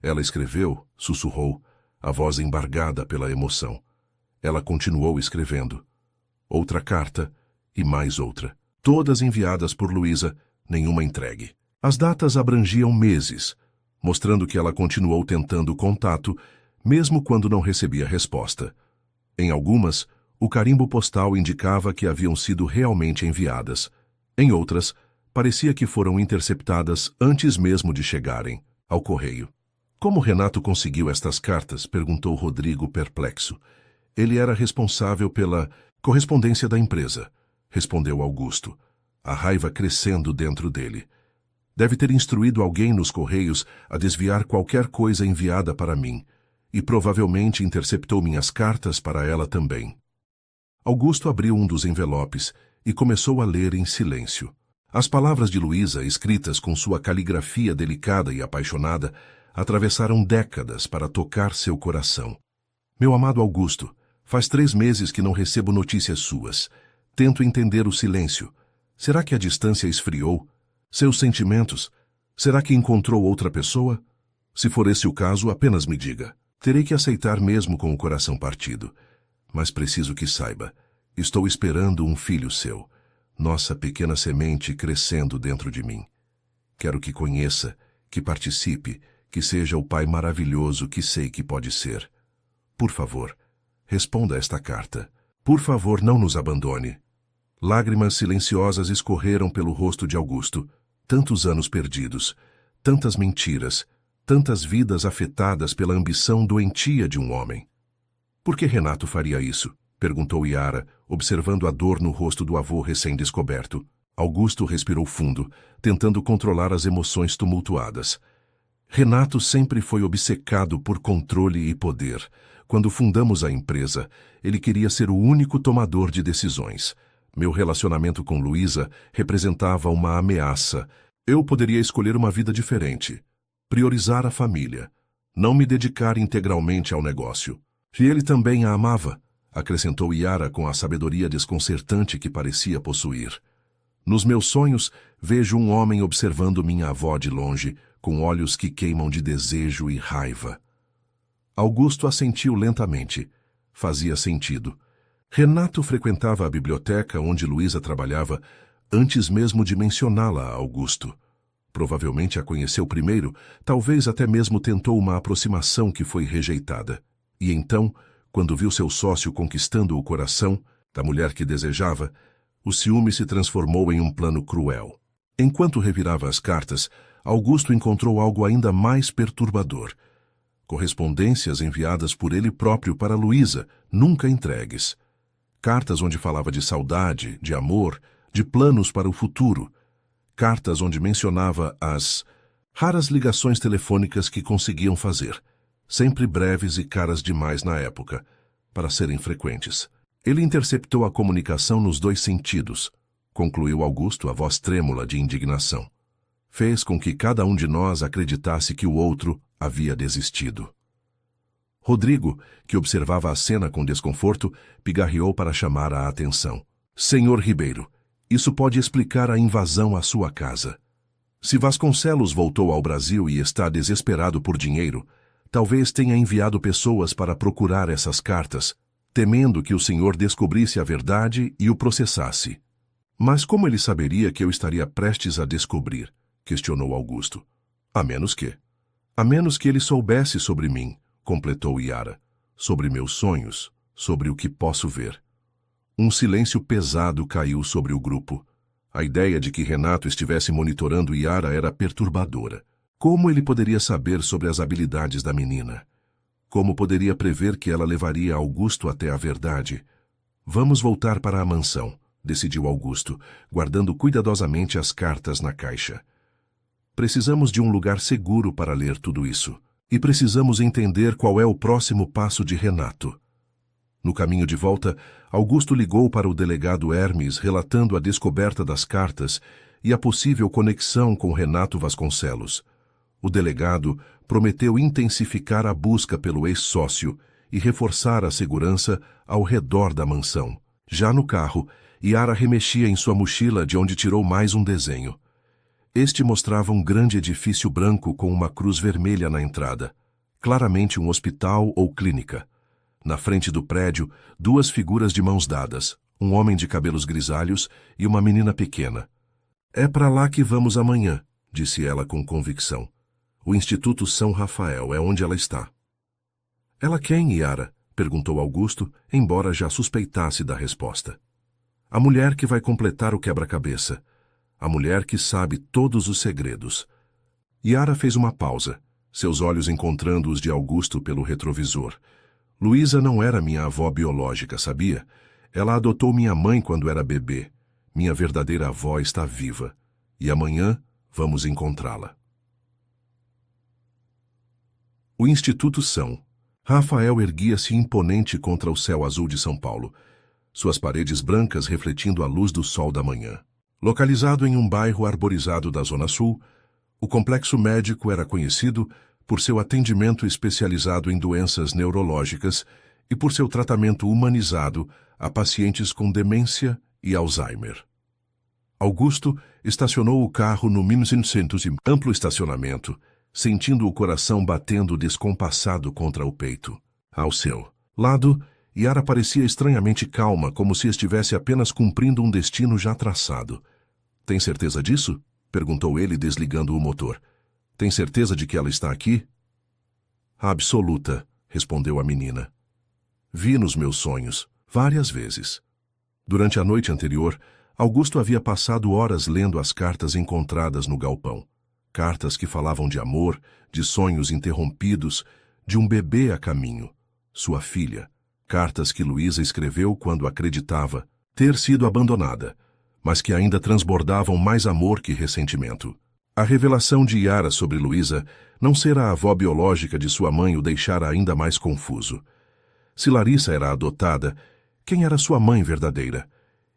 Ela escreveu, sussurrou, a voz embargada pela emoção. Ela continuou escrevendo. Outra carta e mais outra. Todas enviadas por Luísa, nenhuma entregue. As datas abrangiam meses, mostrando que ela continuou tentando contato, mesmo quando não recebia resposta. Em algumas, O carimbo postal indicava que haviam sido realmente enviadas. Em outras, parecia que foram interceptadas antes mesmo de chegarem ao correio. Como Renato conseguiu estas cartas? Perguntou Rodrigo perplexo. Ele era responsável pela correspondência da empresa, respondeu Augusto, a raiva crescendo dentro dele. Deve ter instruído alguém nos correios a desviar qualquer coisa enviada para mim, e provavelmente interceptou minhas cartas para ela também. Augusto abriu um dos envelopes e começou a ler em silêncio. As palavras de Luísa, escritas com sua caligrafia delicada e apaixonada, atravessaram décadas para tocar seu coração. Meu amado Augusto, faz 3 meses que não recebo notícias suas. Tento entender o silêncio. Será que a distância esfriou? Seus sentimentos? Será que encontrou outra pessoa? Se for esse o caso, apenas me diga. Terei que aceitar mesmo com o coração partido. Mas preciso que saiba. Estou esperando um filho seu. Nossa pequena semente crescendo dentro de mim. Quero que conheça, que participe, que seja o pai maravilhoso que sei que pode ser. Por favor, responda esta carta. Por favor, não nos abandone. Lágrimas silenciosas escorreram pelo rosto de Augusto. Tantos anos perdidos, tantas mentiras, tantas vidas afetadas pela ambição doentia de um homem. Por que Renato faria isso? Perguntou Yara, observando a dor no rosto do avô recém-descoberto. Augusto respirou fundo, tentando controlar as emoções tumultuadas. Renato sempre foi obcecado por controle e poder. Quando fundamos a empresa, ele queria ser o único tomador de decisões. Meu relacionamento com Luísa representava uma ameaça. Eu poderia escolher uma vida diferente, priorizar a família, não me dedicar integralmente ao negócio. E ele também a amava, acrescentou Yara com a sabedoria desconcertante que parecia possuir. Nos meus sonhos, vejo um homem observando minha avó de longe, com olhos que queimam de desejo e raiva. Augusto assentiu lentamente. Fazia sentido. Renato frequentava a biblioteca onde Luísa trabalhava antes mesmo de mencioná-la a Augusto. Provavelmente a conheceu primeiro, talvez até mesmo tentou uma aproximação que foi rejeitada. E então, quando viu seu sócio conquistando o coração da mulher que desejava, o ciúme se transformou em um plano cruel. Enquanto revirava as cartas, Augusto encontrou algo ainda mais perturbador. Correspondências enviadas por ele próprio para Luísa, nunca entregues. Cartas onde falava de saudade, de amor, de planos para o futuro. Cartas onde mencionava as raras ligações telefônicas que conseguiam fazer, sempre breves e caras demais na época, para serem frequentes. Ele interceptou a comunicação nos 2 sentidos, concluiu Augusto, a voz trêmula de indignação. Fez com que cada um de nós acreditasse que o outro havia desistido. Rodrigo, que observava a cena com desconforto, pigarreou para chamar a atenção. Senhor Ribeiro, isso pode explicar a invasão à sua casa. Se Vasconcelos voltou ao Brasil e está desesperado por dinheiro, talvez tenha enviado pessoas para procurar essas cartas, temendo que o senhor descobrisse a verdade e o processasse. Mas como ele saberia que eu estaria prestes a descobrir? Questionou Augusto. A menos que ele soubesse sobre mim, completou Yara, sobre meus sonhos, sobre o que posso ver. Um silêncio pesado caiu sobre o grupo. A ideia de que Renato estivesse monitorando Yara era perturbadora. Como ele poderia saber sobre as habilidades da menina? Como poderia prever que ela levaria Augusto até a verdade? Vamos voltar para a mansão, decidiu Augusto, guardando cuidadosamente as cartas na caixa. Precisamos de um lugar seguro para ler tudo isso. E precisamos entender qual é o próximo passo de Renato. No caminho de volta, Augusto ligou para o delegado Hermes relatando a descoberta das cartas e a possível conexão com Renato Vasconcelos. O delegado prometeu intensificar a busca pelo ex-sócio e reforçar a segurança ao redor da mansão. Já no carro, Yara remexia em sua mochila de onde tirou mais um desenho. Este mostrava um grande edifício branco com uma cruz vermelha na entrada, claramente um hospital ou clínica. Na frente do prédio, 2 figuras de mãos dadas, um homem de cabelos grisalhos e uma menina pequena. É para lá que vamos amanhã, disse ela com convicção. O Instituto São Rafael é onde ela está. Ela quem, Yara? Perguntou Augusto, embora já suspeitasse da resposta. A mulher que vai completar o quebra-cabeça. A mulher que sabe todos os segredos. Yara fez uma pausa, seus olhos encontrando os de Augusto pelo retrovisor. Luísa não era minha avó biológica, sabia? Ela adotou minha mãe quando era bebê. Minha verdadeira avó está viva. E amanhã vamos encontrá-la. O Instituto São. Rafael erguia-se imponente contra o céu azul de São Paulo, suas paredes brancas refletindo a luz do sol da manhã. Localizado em um bairro arborizado da Zona Sul, o complexo médico era conhecido por seu atendimento especializado em doenças neurológicas e por seu tratamento humanizado a pacientes com demência e Alzheimer. Augusto estacionou o carro no 1900 e amplo estacionamento, sentindo o coração batendo descompassado contra o peito. Ao seu lado, Yara parecia estranhamente calma, como se estivesse apenas cumprindo um destino já traçado. Tem certeza disso? Perguntou ele, desligando o motor. Tem certeza de que ela está aqui? Absoluta, respondeu a menina. Vi nos meus sonhos, várias vezes. Durante a noite anterior, Augusto havia passado horas lendo as cartas encontradas no galpão. Cartas que falavam de amor, de sonhos interrompidos, de um bebê a caminho, sua filha. Cartas que Luísa escreveu quando acreditava ter sido abandonada, mas que ainda transbordavam mais amor que ressentimento. A revelação de Yara sobre Luísa não ser a avó biológica de sua mãe o deixara ainda mais confuso. Se Larissa era adotada, quem era sua mãe verdadeira?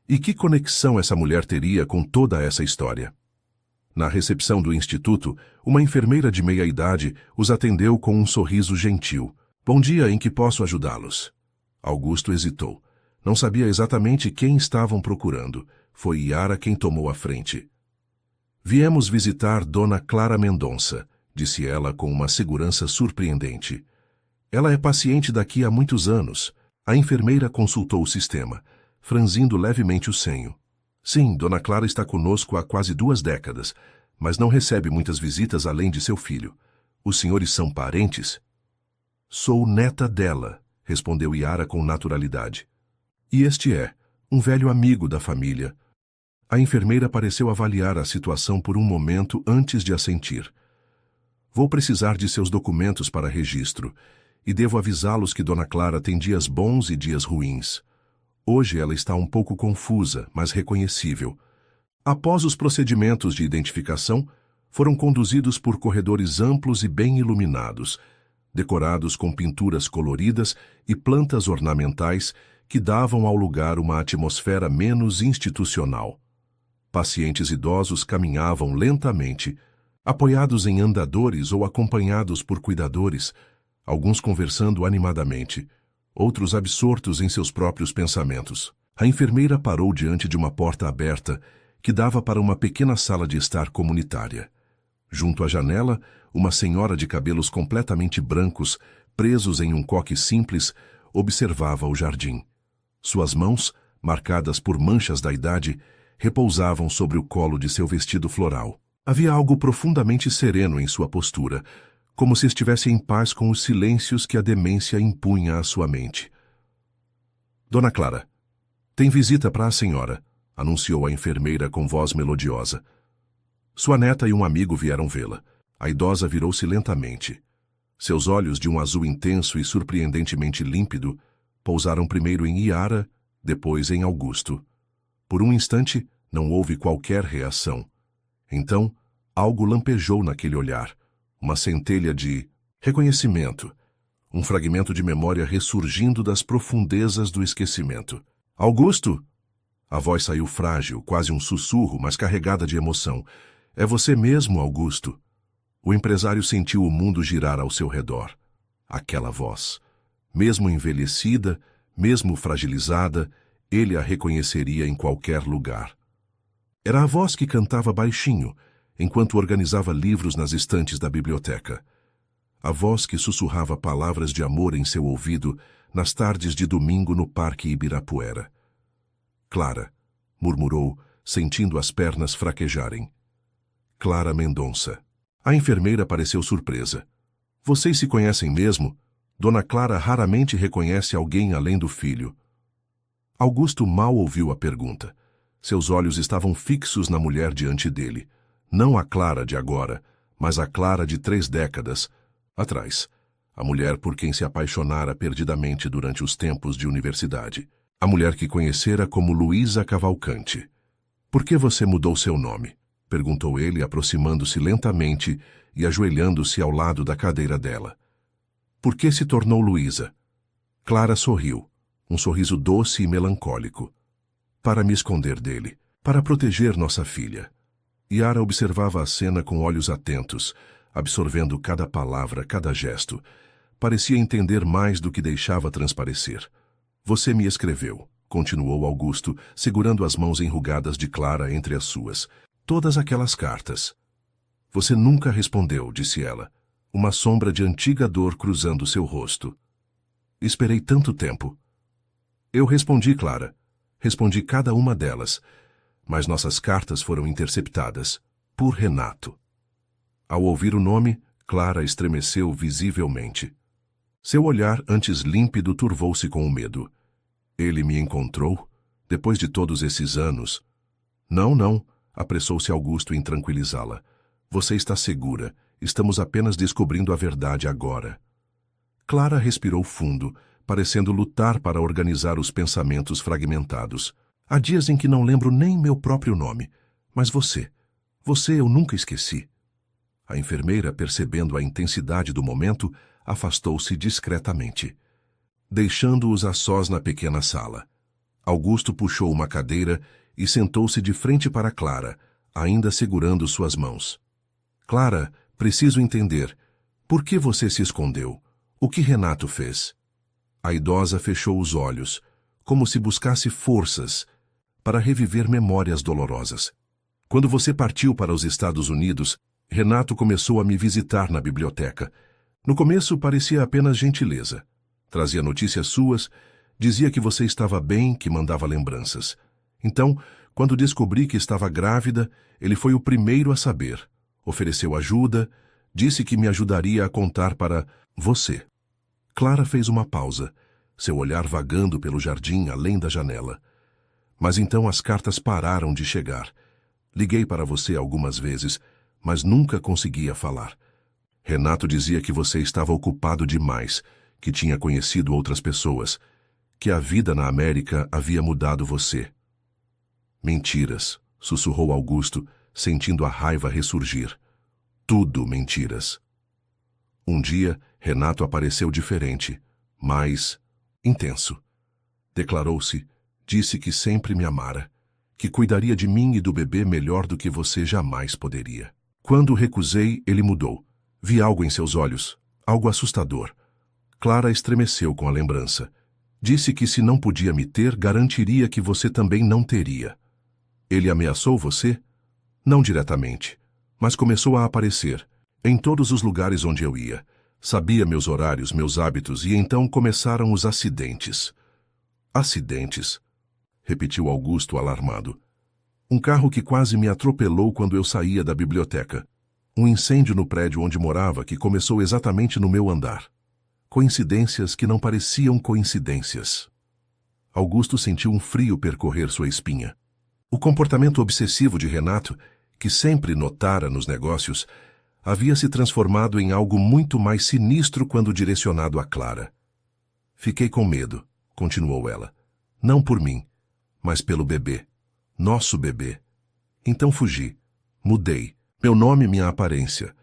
E que conexão essa mulher teria com toda essa história? Na recepção do instituto, uma enfermeira de meia-idade os atendeu com um sorriso gentil. Bom dia, em que posso ajudá-los? Augusto hesitou. Não sabia exatamente quem estavam procurando. Foi Yara quem tomou a frente. Viemos visitar Dona Clara Mendonça, disse ela com uma segurança surpreendente. Ela é paciente daqui há muitos anos. A enfermeira consultou o sistema, franzindo levemente o senho. Sim, Dona Clara está conosco há quase 2 décadas, mas não recebe muitas visitas além de seu filho. Os senhores são parentes? Sou neta dela, respondeu Yara com naturalidade. E este é, um velho amigo da família. A enfermeira pareceu avaliar a situação por um momento antes de assentir. Vou precisar de seus documentos para registro, e devo avisá-los que Dona Clara tem dias bons e dias ruins. Hoje ela está um pouco confusa, mas reconhecível. Após os procedimentos de identificação, foram conduzidos por corredores amplos e bem iluminados, decorados com pinturas coloridas e plantas ornamentais que davam ao lugar uma atmosfera menos institucional. Pacientes idosos caminhavam lentamente, apoiados em andadores ou acompanhados por cuidadores, alguns conversando animadamente, outros absortos em seus próprios pensamentos. A enfermeira parou diante de uma porta aberta que dava para uma pequena sala de estar comunitária. Junto à janela, uma senhora de cabelos completamente brancos, presos em um coque simples, observava o jardim. Suas mãos, marcadas por manchas da idade, repousavam sobre o colo de seu vestido floral. Havia algo profundamente sereno em sua postura, como se estivesse em paz com os silêncios que a demência impunha à sua mente. Dona Clara, tem visita para a senhora, anunciou a enfermeira com voz melodiosa. Sua neta e um amigo vieram vê-la. A idosa virou-se lentamente. Seus olhos, de um azul intenso e surpreendentemente límpido, pousaram primeiro em Yara, depois em Augusto. Por um instante, não houve qualquer reação. Então, algo lampejou naquele olhar. Uma centelha de reconhecimento, um fragmento de memória ressurgindo das profundezas do esquecimento. Augusto! A voz saiu frágil, quase um sussurro, mas carregada de emoção. É você mesmo, Augusto. O empresário sentiu o mundo girar ao seu redor. Aquela voz. Mesmo envelhecida, mesmo fragilizada, ele a reconheceria em qualquer lugar. Era a voz que cantava baixinho, enquanto organizava livros nas estantes da biblioteca. A voz que sussurrava palavras de amor em seu ouvido nas tardes de domingo no Parque Ibirapuera. Clara, murmurou, sentindo as pernas fraquejarem. Clara Mendonça. A enfermeira pareceu surpresa. Vocês se conhecem mesmo? Dona Clara raramente reconhece alguém além do filho. Augusto mal ouviu a pergunta. Seus olhos estavam fixos na mulher diante dele. Não a Clara de agora, mas a Clara de 3 décadas atrás. A mulher por quem se apaixonara perdidamente durante os tempos de universidade. A mulher que conhecera como Luísa Cavalcante. "Por que você mudou seu nome?" perguntou ele, aproximando-se lentamente e ajoelhando-se ao lado da cadeira dela. "Por que se tornou Luísa?" Clara sorriu, um sorriso doce e melancólico. "Para me esconder dele, para proteger nossa filha." Yara observava a cena com olhos atentos, absorvendo cada palavra, cada gesto. Parecia entender mais do que deixava transparecer. "Você me escreveu", continuou Augusto, segurando as mãos enrugadas de Clara entre as suas. "Todas aquelas cartas." "Você nunca respondeu", disse ela, uma sombra de antiga dor cruzando seu rosto. "Esperei tanto tempo." "Eu respondi, Clara. Respondi cada uma delas. Mas nossas cartas foram interceptadas. Por Renato." Ao ouvir o nome, Clara estremeceu visivelmente. Seu olhar, antes límpido, turvou-se com o medo. "Ele me encontrou? Depois de todos esses anos?" "Não, não", apressou-se Augusto em tranquilizá-la. "Você está segura. Estamos apenas descobrindo a verdade agora." Clara respirou fundo, parecendo lutar para organizar os pensamentos fragmentados. "Há dias em que não lembro nem meu próprio nome. Mas você eu nunca esqueci." A enfermeira, percebendo a intensidade do momento, afastou-se discretamente, deixando-os a sós na pequena sala. Augusto puxou uma cadeira e sentou-se de frente para Clara, ainda segurando suas mãos. "Clara, preciso entender. Por que você se escondeu? O que Renato fez?" A idosa fechou os olhos, como se buscasse forças para reviver memórias dolorosas. "Quando você partiu para os Estados Unidos, Renato começou a me visitar na biblioteca. No começo parecia apenas gentileza. Trazia notícias suas, dizia que você estava bem, que mandava lembranças. Então, quando descobri que estava grávida, ele foi o primeiro a saber. Ofereceu ajuda, disse que me ajudaria a contar para você." Clara fez uma pausa, seu olhar vagando pelo jardim além da janela. "Mas então as cartas pararam de chegar. Liguei para você algumas vezes, mas nunca conseguia falar. Renato dizia que você estava ocupado demais, que tinha conhecido outras pessoas, que a vida na América havia mudado você." "Mentiras", sussurrou Augusto, sentindo a raiva ressurgir. "Tudo mentiras." Um dia, Renato apareceu diferente, mais intenso. Declarou-se, disse que sempre me amara, que cuidaria de mim e do bebê melhor do que você jamais poderia. Quando recusei, ele mudou. Vi algo em seus olhos, algo assustador. Clara estremeceu com a lembrança. Disse que se não podia me ter, garantiria que você também não teria. Ele ameaçou você? Não diretamente, mas começou a aparecer, em todos os lugares onde eu ia. Sabia meus horários, meus hábitos, e então começaram os acidentes. "Acidentes?", repetiu Augusto alarmado. "Um carro que quase me atropelou quando eu saía da biblioteca. Um incêndio no prédio onde morava que começou exatamente no meu andar. Coincidências que não pareciam coincidências." Augusto sentiu um frio percorrer sua espinha. O comportamento obsessivo de Renato, que sempre notara nos negócios, havia se transformado em algo muito mais sinistro quando direcionado a Clara. "Fiquei com medo", continuou ela. "Não por mim, mas pelo bebê. Nosso bebê. Então fugi. Mudei. Meu nome e minha aparência.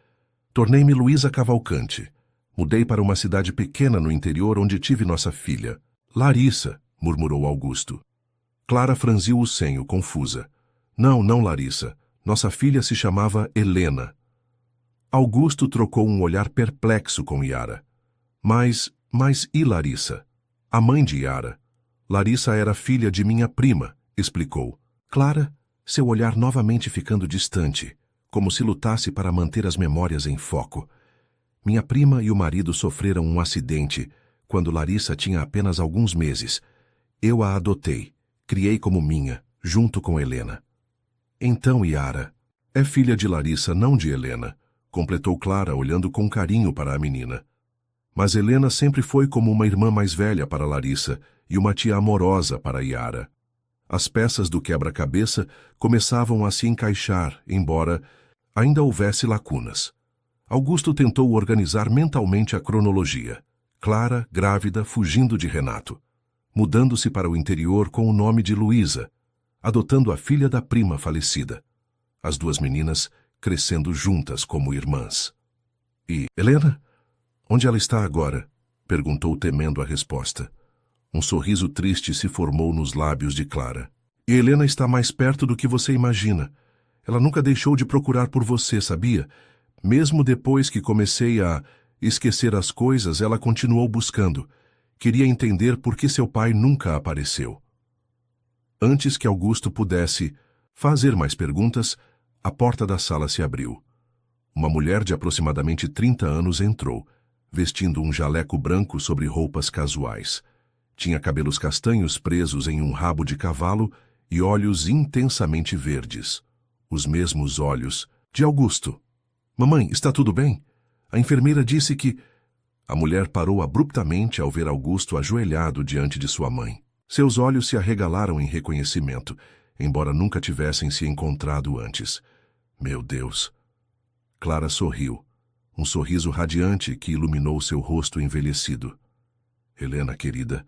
Tornei-me Luísa Cavalcante. Mudei para uma cidade pequena no interior onde tive nossa filha. Larissa", murmurou Augusto. Clara franziu o senho, confusa. "Não, não, Larissa. Nossa filha se chamava Helena." Augusto trocou um olhar perplexo com Yara. Mas e Larissa? A mãe de Yara. "Larissa era filha de minha prima", explicou. Clara, seu olhar novamente ficando distante, como se lutasse para manter as memórias em foco. "Minha prima e o marido sofreram um acidente quando Larissa tinha apenas alguns meses. Eu a adotei, criei como minha, junto com Helena." "Então Yara é filha de Larissa, não de Helena", completou Clara, olhando com carinho para a menina. Mas Helena sempre foi como uma irmã mais velha para Larissa e uma tia amorosa para Yara. As peças do quebra-cabeça começavam a se encaixar, embora ainda houvesse lacunas. Augusto tentou organizar mentalmente a cronologia. Clara, grávida, fugindo de Renato. Mudando-se para o interior com o nome de Luísa, adotando a filha da prima falecida. As duas meninas crescendo juntas como irmãs. E Helena? Onde ela está agora? Perguntou temendo a resposta. Um sorriso triste se formou nos lábios de Clara. E Helena está mais perto do que você imagina. Ela nunca deixou de procurar por você, sabia? Mesmo depois que comecei a esquecer as coisas, ela continuou buscando. Queria entender por que seu pai nunca apareceu. Antes que Augusto pudesse fazer mais perguntas, a porta da sala se abriu. Uma mulher de aproximadamente 30 anos entrou, vestindo um jaleco branco sobre roupas casuais. Tinha cabelos castanhos presos em um rabo de cavalo e olhos intensamente verdes. Os mesmos olhos de Augusto. Mamãe, está tudo bem? A enfermeira disse que... A mulher parou abruptamente ao ver Augusto ajoelhado diante de sua mãe. Seus olhos se arregalaram em reconhecimento, embora nunca tivessem se encontrado antes. Meu Deus! Clara sorriu, um sorriso radiante que iluminou seu rosto envelhecido. Helena, querida,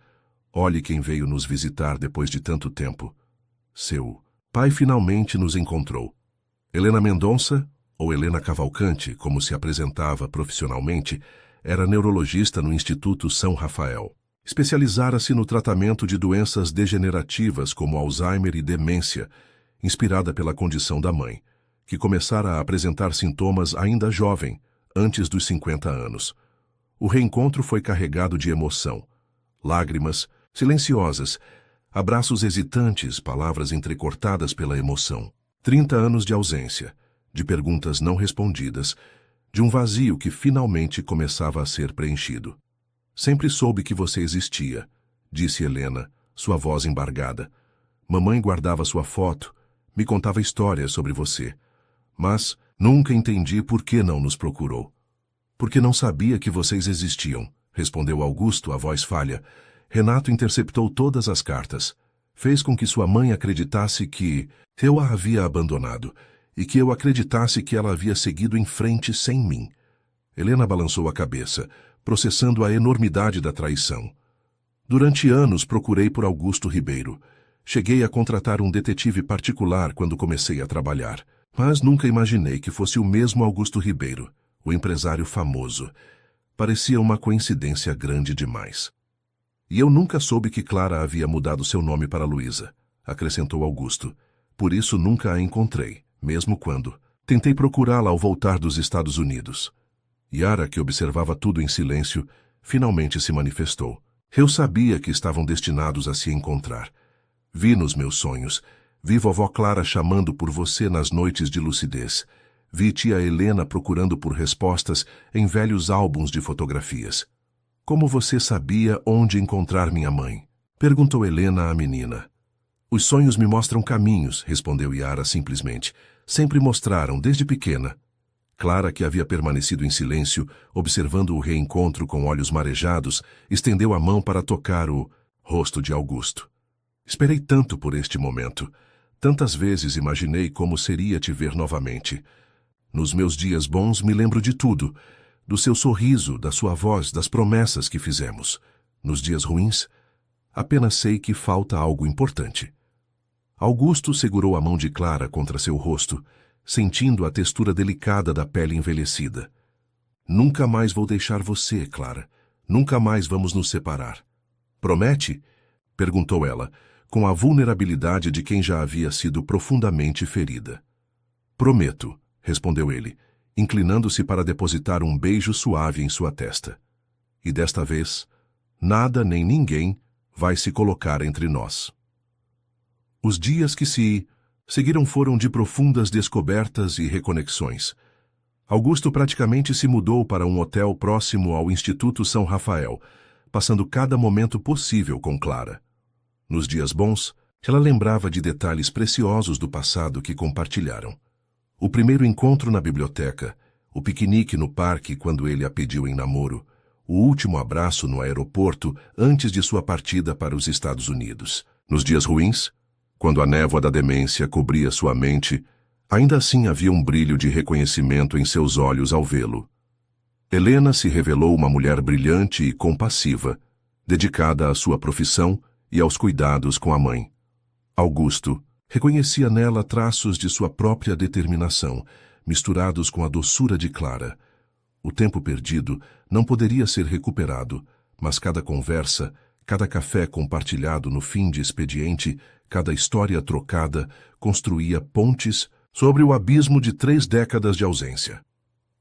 olhe quem veio nos visitar depois de tanto tempo. Seu pai finalmente nos encontrou. Helena Mendonça, ou Helena Cavalcante, como se apresentava profissionalmente, era neurologista no Instituto São Rafael. Especializara-se no tratamento de doenças degenerativas como Alzheimer e demência, inspirada pela condição da mãe, que começara a apresentar sintomas ainda jovem, antes dos 50 anos. O reencontro foi carregado de emoção. Lágrimas, silenciosas, abraços hesitantes, palavras entrecortadas pela emoção. 30 anos de ausência, de perguntas não respondidas, de um vazio que finalmente começava a ser preenchido. Sempre soube que você existia, disse Helena, sua voz embargada. Mamãe guardava sua foto, me contava histórias sobre você. Mas nunca entendi por que não nos procurou. Porque não sabia que vocês existiam, respondeu Augusto, a voz falha. Renato interceptou todas as cartas. Fez com que sua mãe acreditasse que eu a havia abandonado e que eu acreditasse que ela havia seguido em frente sem mim. Helena balançou a cabeça, processando a enormidade da traição. Durante anos procurei por Augusto Ribeiro. Cheguei a contratar um detetive particular quando comecei a trabalhar, mas nunca imaginei que fosse o mesmo Augusto Ribeiro, o empresário famoso. Parecia uma coincidência grande demais. E eu nunca soube que Clara havia mudado seu nome para Luísa, acrescentou Augusto. Por isso nunca a encontrei, mesmo quando tentei procurá-la ao voltar dos Estados Unidos. Yara, que observava tudo em silêncio, finalmente se manifestou. Eu sabia que estavam destinados a se encontrar. Vi nos meus sonhos. Vi vovó Clara chamando por você nas noites de lucidez. Vi tia Helena procurando por respostas em velhos álbuns de fotografias. Como você sabia onde encontrar minha mãe? Perguntou Helena à menina. Os sonhos me mostram caminhos, respondeu Yara simplesmente. Sempre mostraram, desde pequena. Clara, que havia permanecido em silêncio, observando o reencontro com olhos marejados, estendeu a mão para tocar o rosto de Augusto. Esperei tanto por este momento. Tantas vezes imaginei como seria te ver novamente. Nos meus dias bons me lembro de tudo, do seu sorriso, da sua voz, das promessas que fizemos. Nos dias ruins, apenas sei que falta algo importante. Augusto segurou a mão de Clara contra seu rosto, sentindo a textura delicada da pele envelhecida. Nunca mais vou deixar você, Clara. Nunca mais vamos nos separar. Promete? Perguntou ela, com a vulnerabilidade de quem já havia sido profundamente ferida. Prometo, respondeu ele, inclinando-se para depositar um beijo suave em sua testa. E desta vez, nada nem ninguém vai se colocar entre nós. Os dias que se seguiram foram de profundas descobertas e reconexões. Augusto praticamente se mudou para um hotel próximo ao Instituto São Rafael, passando cada momento possível com Clara. Nos dias bons, ela lembrava de detalhes preciosos do passado que compartilharam. O primeiro encontro na biblioteca, o piquenique no parque quando ele a pediu em namoro, o último abraço no aeroporto antes de sua partida para os Estados Unidos. Nos dias ruins, quando a névoa da demência cobria sua mente, ainda assim havia um brilho de reconhecimento em seus olhos ao vê-lo. Helena se revelou uma mulher brilhante e compassiva, dedicada à sua profissão e aos cuidados com a mãe. Augusto reconhecia nela traços de sua própria determinação, misturados com a doçura de Clara. O tempo perdido não poderia ser recuperado, mas cada conversa, cada café compartilhado no fim de expediente, cada história trocada, construía pontes sobre o abismo de 3 décadas de ausência.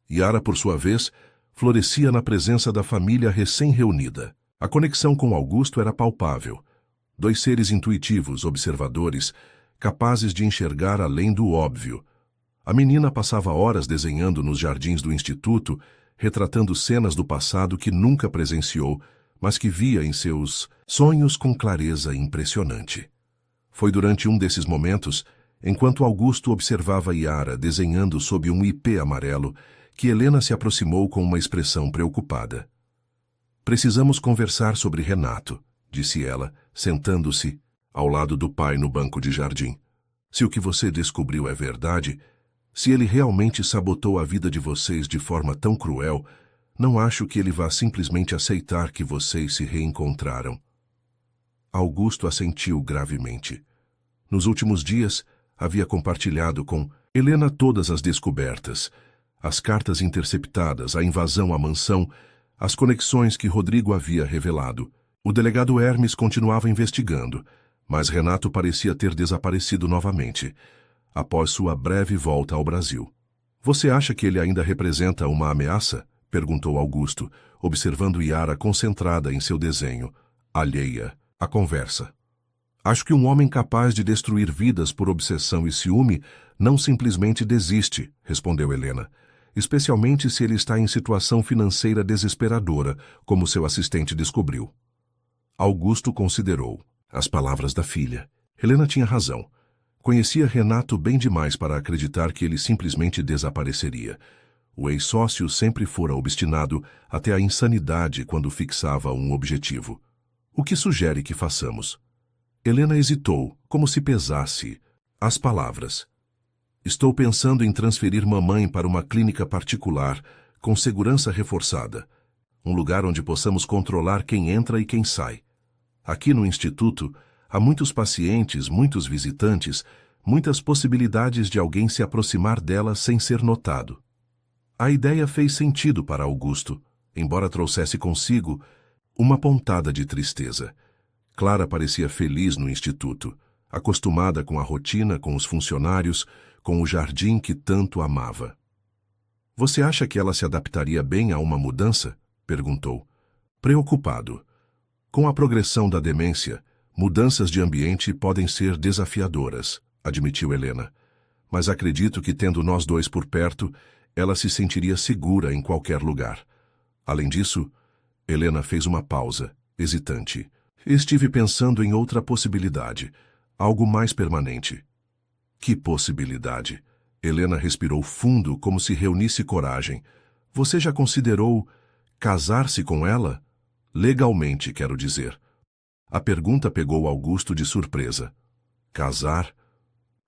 Yara, por sua vez, florescia na presença da família recém-reunida. A conexão com Augusto era palpável. 2 seres intuitivos, observadores, capazes de enxergar além do óbvio. A menina passava horas desenhando nos jardins do instituto, retratando cenas do passado que nunca presenciou, mas que via em seus sonhos com clareza impressionante. Foi durante um desses momentos, enquanto Augusto observava Yara desenhando sob um ipê amarelo, que Helena se aproximou com uma expressão preocupada. "Precisamos conversar sobre Renato", disse ela, sentando-se ao lado do pai no banco de jardim. "Se o que você descobriu é verdade, se ele realmente sabotou a vida de vocês de forma tão cruel, não acho que ele vá simplesmente aceitar que vocês se reencontraram." Augusto assentiu gravemente. Nos últimos dias, havia compartilhado com Helena todas as descobertas, as cartas interceptadas, a invasão à mansão, as conexões que Rodrigo havia revelado. O delegado Hermes continuava investigando, mas Renato parecia ter desaparecido novamente, após sua breve volta ao Brasil. "Você acha que ele ainda representa uma ameaça?" perguntou Augusto, observando Yara concentrada em seu desenho, alheia à conversa. "Acho que um homem capaz de destruir vidas por obsessão e ciúme não simplesmente desiste", respondeu Helena, "especialmente se ele está em situação financeira desesperadora, como seu assistente descobriu." Augusto considerou as palavras da filha. Helena tinha razão. Conhecia Renato bem demais para acreditar que ele simplesmente desapareceria. O ex-sócio sempre fora obstinado até a insanidade quando fixava um objetivo. "O que sugere que façamos?" Helena hesitou, como se pesasse as palavras. "Estou pensando em transferir mamãe para uma clínica particular, com segurança reforçada. Um lugar onde possamos controlar quem entra e quem sai. Aqui no Instituto, há muitos pacientes, muitos visitantes, muitas possibilidades de alguém se aproximar dela sem ser notado." A ideia fez sentido para Augusto, embora trouxesse consigo uma pontada de tristeza. Clara parecia feliz no instituto, acostumada com a rotina, com os funcionários, com o jardim que tanto amava. "Você acha que ela se adaptaria bem a uma mudança?" perguntou, preocupado. "Com a progressão da demência, mudanças de ambiente podem ser desafiadoras", admitiu Helena. "Mas acredito que, tendo nós 2 por perto, ela se sentiria segura em qualquer lugar. Além disso..." Helena fez uma pausa, hesitante. "Estive pensando em outra possibilidade, algo mais permanente." "Que possibilidade?" Helena respirou fundo, como se reunisse coragem. "Você já considerou casar-se com ela? Legalmente, quero dizer." A pergunta pegou Augusto de surpresa. "Casar?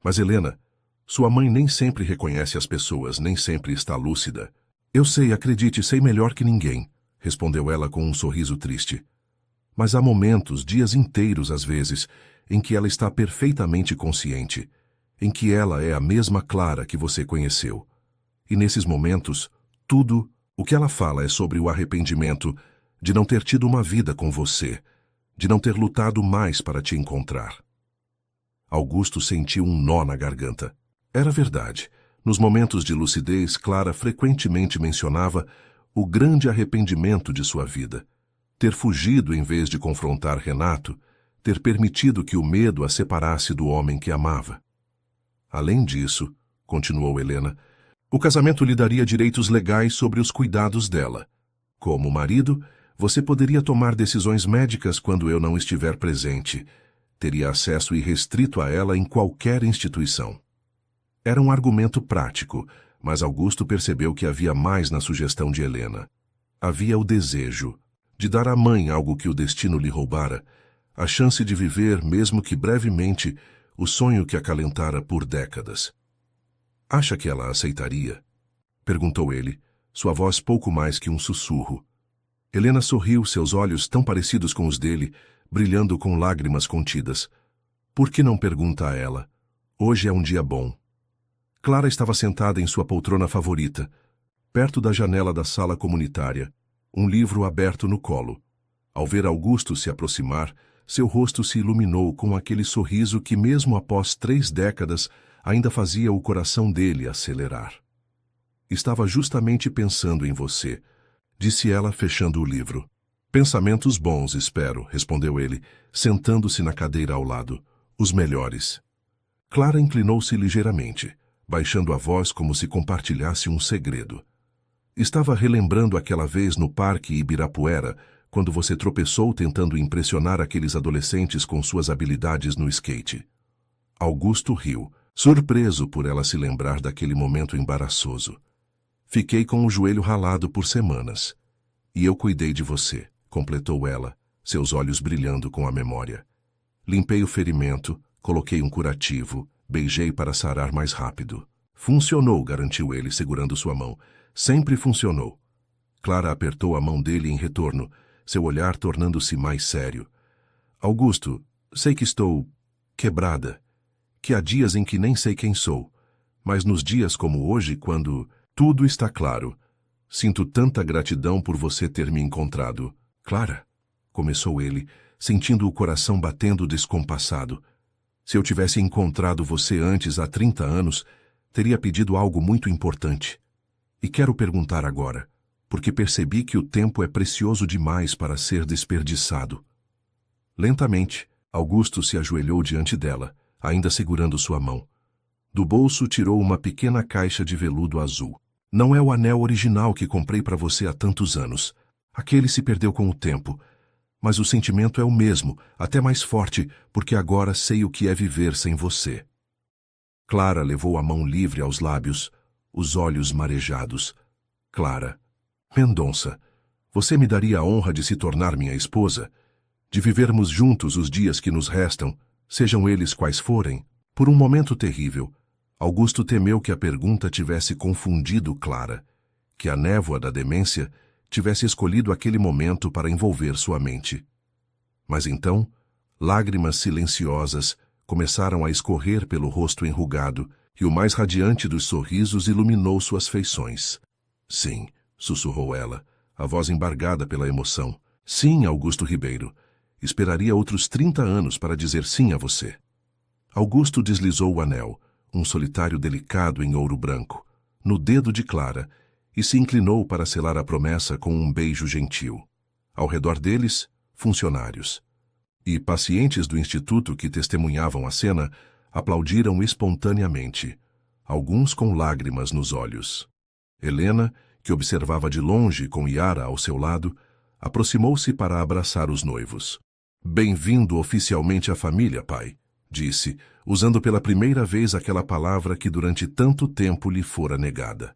Mas, Helena, sua mãe nem sempre reconhece as pessoas, nem sempre está lúcida." "Eu sei, acredite, sei melhor que ninguém", respondeu ela com um sorriso triste. "Mas há momentos, dias inteiros às vezes, em que ela está perfeitamente consciente, em que ela é a mesma Clara que você conheceu. E nesses momentos, tudo o que ela fala é sobre o arrependimento de não ter tido uma vida com você, de não ter lutado mais para te encontrar." Augusto sentiu um nó na garganta. Era verdade. Nos momentos de lucidez, Clara frequentemente mencionava o grande arrependimento de sua vida. Ter fugido em vez de confrontar Renato, ter permitido que o medo a separasse do homem que amava. "Além disso", continuou Helena, "o casamento lhe daria direitos legais sobre os cuidados dela. Como marido, você poderia tomar decisões médicas quando eu não estiver presente. Teria acesso irrestrito a ela em qualquer instituição." Era um argumento prático, mas Augusto percebeu que havia mais na sugestão de Helena. Havia o desejo de dar à mãe algo que o destino lhe roubara, a chance de viver, mesmo que brevemente, o sonho que acalentara por décadas. Acha que ela aceitaria? Perguntou ele, sua voz pouco mais que um sussurro. Helena sorriu, seus olhos tão parecidos com os dele, brilhando com lágrimas contidas. Por que não pergunta a ela? Hoje é um dia bom. Clara estava sentada em sua poltrona favorita, perto da janela da sala comunitária, um livro aberto no colo. Ao ver Augusto se aproximar, seu rosto se iluminou com aquele sorriso que, mesmo após 3 décadas, ainda fazia o coração dele acelerar. Estava justamente pensando em você, disse ela, fechando o livro. Pensamentos bons, espero, respondeu ele, sentando-se na cadeira ao lado. Os melhores. Clara inclinou-se ligeiramente, baixando a voz como se compartilhasse um segredo. Estava relembrando aquela vez no Parque Ibirapuera, quando você tropeçou tentando impressionar aqueles adolescentes com suas habilidades no skate. Augusto riu, surpreso por ela se lembrar daquele momento embaraçoso. Fiquei com o joelho ralado por semanas. E eu cuidei de você, completou ela, seus olhos brilhando com a memória. Limpei o ferimento, coloquei um curativo, beijei para sarar mais rápido. Funcionou, garantiu ele, segurando sua mão. Sempre funcionou. Clara apertou a mão dele em retorno, seu olhar tornando-se mais sério. Augusto, sei que estou quebrada, que há dias em que nem sei quem sou, mas nos dias como hoje, quando tudo está claro, sinto tanta gratidão por você ter me encontrado. Clara, começou ele, sentindo o coração batendo descompassado. Se eu tivesse encontrado você antes, há 30 anos, teria pedido algo muito importante. E quero perguntar agora, porque percebi que o tempo é precioso demais para ser desperdiçado. Lentamente, Augusto se ajoelhou diante dela, ainda segurando sua mão. Do bolso tirou uma pequena caixa de veludo azul. Não é o anel original que comprei para você há tantos anos. Aquele se perdeu com o tempo. Mas o sentimento é o mesmo, até mais forte, porque agora sei o que é viver sem você. Clara levou a mão livre aos lábios, os olhos marejados. Clara, Mendonça, você me daria a honra de se tornar minha esposa? De vivermos juntos os dias que nos restam, sejam eles quais forem? Por um momento terrível, Augusto temeu que a pergunta tivesse confundido Clara, que a névoa da demência tivesse escolhido aquele momento para envolver sua mente. Mas então, lágrimas silenciosas começaram a escorrer pelo rosto enrugado e o mais radiante dos sorrisos iluminou suas feições. Sim, sussurrou ela, a voz embargada pela emoção. Sim, Augusto Ribeiro. Esperaria outros 30 anos para dizer sim a você. Augusto deslizou o anel, um solitário delicado em ouro branco, no dedo de Clara, e se inclinou para selar a promessa com um beijo gentil. Ao redor deles, funcionários. E pacientes do instituto que testemunhavam a cena aplaudiram espontaneamente, alguns com lágrimas nos olhos. Helena, que observava de longe com Yara ao seu lado, aproximou-se para abraçar os noivos. Bem-vindo oficialmente à família, pai, disse, usando pela primeira vez aquela palavra que durante tanto tempo lhe fora negada.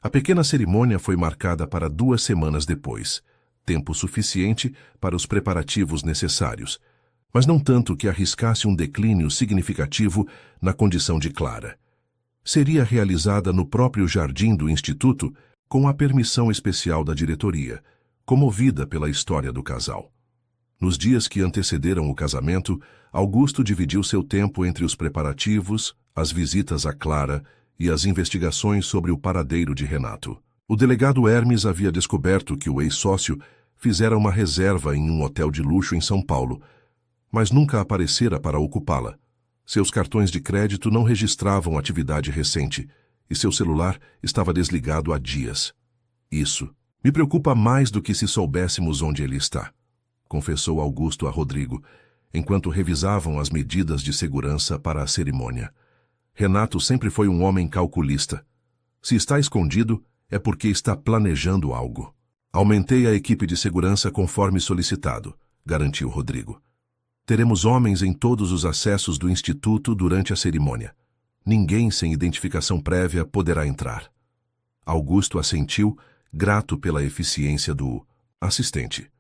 A pequena cerimônia foi marcada para 2 semanas depois, tempo suficiente para os preparativos necessários, mas não tanto que arriscasse um declínio significativo na condição de Clara. Seria realizada no próprio jardim do Instituto com a permissão especial da diretoria, comovida pela história do casal. Nos dias que antecederam o casamento, Augusto dividiu seu tempo entre os preparativos, as visitas a Clara e as investigações sobre o paradeiro de Renato. O delegado Hermes havia descoberto que o ex-sócio fizera uma reserva em um hotel de luxo em São Paulo, mas nunca aparecera para ocupá-la. Seus cartões de crédito não registravam atividade recente e seu celular estava desligado há dias. Isso me preocupa mais do que se soubéssemos onde ele está, confessou Augusto a Rodrigo, enquanto revisavam as medidas de segurança para a cerimônia. Renato sempre foi um homem calculista. Se está escondido, é porque está planejando algo. Aumentei a equipe de segurança conforme solicitado, garantiu Rodrigo. Teremos homens em todos os acessos do Instituto durante a cerimônia. Ninguém sem identificação prévia poderá entrar. Augusto assentiu, grato pela eficiência do assistente.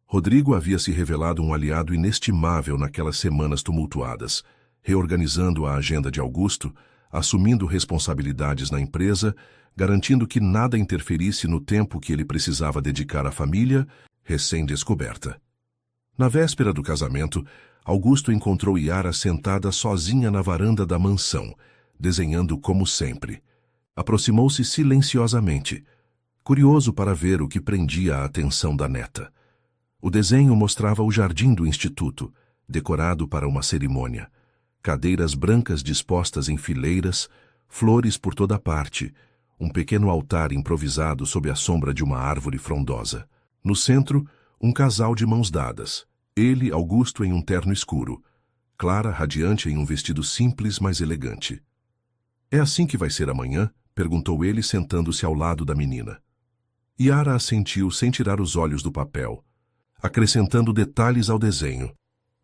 Rodrigo havia se revelado um aliado inestimável naquelas semanas tumultuadas, reorganizando a agenda de Augusto, assumindo responsabilidades na empresa, garantindo que nada interferisse no tempo que ele precisava dedicar à família, recém-descoberta. Na véspera do casamento, Augusto encontrou Yara sentada sozinha na varanda da mansão, desenhando como sempre. Aproximou-se silenciosamente, curioso para ver o que prendia a atenção da neta. O desenho mostrava o jardim do instituto, decorado para uma cerimônia. Cadeiras brancas dispostas em fileiras, flores por toda parte, um pequeno altar improvisado sob a sombra de uma árvore frondosa. No centro, um casal de mãos dadas. Ele, Augusto, em um terno escuro. Clara, radiante, em um vestido simples, mas elegante. "É assim que vai ser amanhã?" perguntou ele, sentando-se ao lado da menina. Yara assentiu sem tirar os olhos do papel, acrescentando detalhes ao desenho.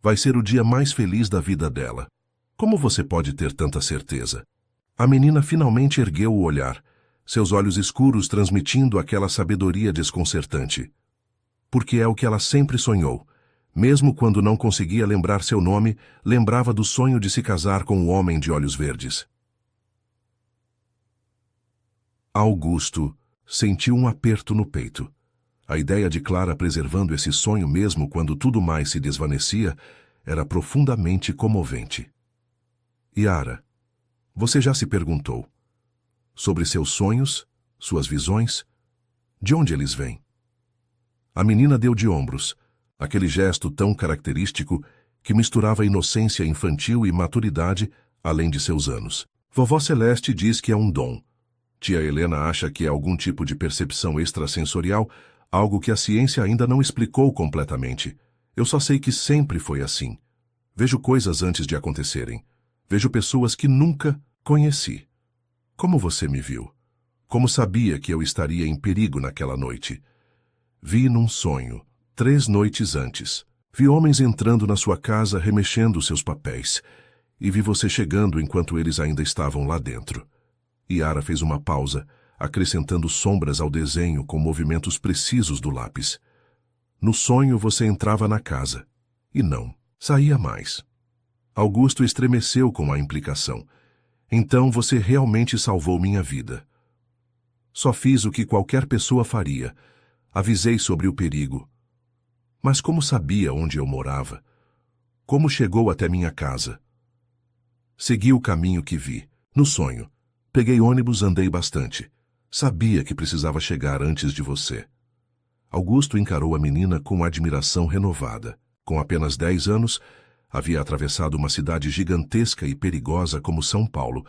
"Vai ser o dia mais feliz da vida dela." "Como você pode ter tanta certeza?" A menina finalmente ergueu o olhar, seus olhos escuros transmitindo aquela sabedoria desconcertante. "Porque é o que ela sempre sonhou. Mesmo quando não conseguia lembrar seu nome, lembrava do sonho de se casar com o homem de olhos verdes." Augusto sentiu um aperto no peito. A ideia de Clara preservando esse sonho mesmo quando tudo mais se desvanecia era profundamente comovente. "Yara, você já se perguntou sobre seus sonhos, suas visões? De onde eles vêm?" A menina deu de ombros, aquele gesto tão característico que misturava inocência infantil e maturidade, além de seus anos. "Vovó Celeste diz que é um dom. Tia Helena acha que é algum tipo de percepção extrasensorial, algo que a ciência ainda não explicou completamente. Eu só sei que sempre foi assim. Vejo coisas antes de acontecerem. Vejo pessoas que nunca conheci. Como você me viu? Como sabia que eu estaria em perigo naquela noite? Vi num sonho, 3 noites antes. Vi homens entrando na sua casa remexendo seus papéis. E vi você chegando enquanto eles ainda estavam lá dentro." Yara fez uma pausa, acrescentando sombras ao desenho com movimentos precisos do lápis. "No sonho você entrava na casa. E não saía mais." Augusto estremeceu com a implicação. "Então você realmente salvou minha vida." "Só fiz o que qualquer pessoa faria. Avisei sobre o perigo." "Mas como sabia onde eu morava? Como chegou até minha casa?" "Segui o caminho que vi. No sonho. Peguei ônibus, andei bastante. Sabia que precisava chegar antes de você." Augusto encarou a menina com admiração renovada. Com apenas 10 anos, havia atravessado uma cidade gigantesca e perigosa como São Paulo,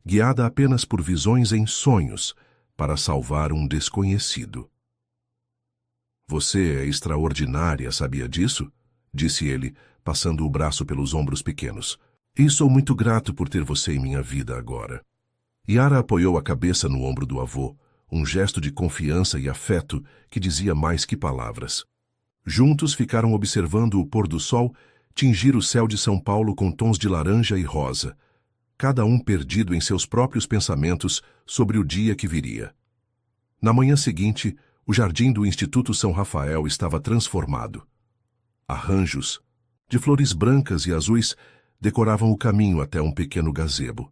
guiada apenas por visões em sonhos, para salvar um desconhecido. "Você é extraordinária, sabia disso?" disse ele, passando o braço pelos ombros pequenos. "E sou muito grato por ter você em minha vida agora." Yara apoiou a cabeça no ombro do avô, um gesto de confiança e afeto que dizia mais que palavras. Juntos ficaram observando o pôr do sol tingir o céu de São Paulo com tons de laranja e rosa, cada um perdido em seus próprios pensamentos sobre o dia que viria. Na manhã seguinte, o jardim do Instituto São Rafael estava transformado. Arranjos, de flores brancas e azuis, decoravam o caminho até um pequeno gazebo,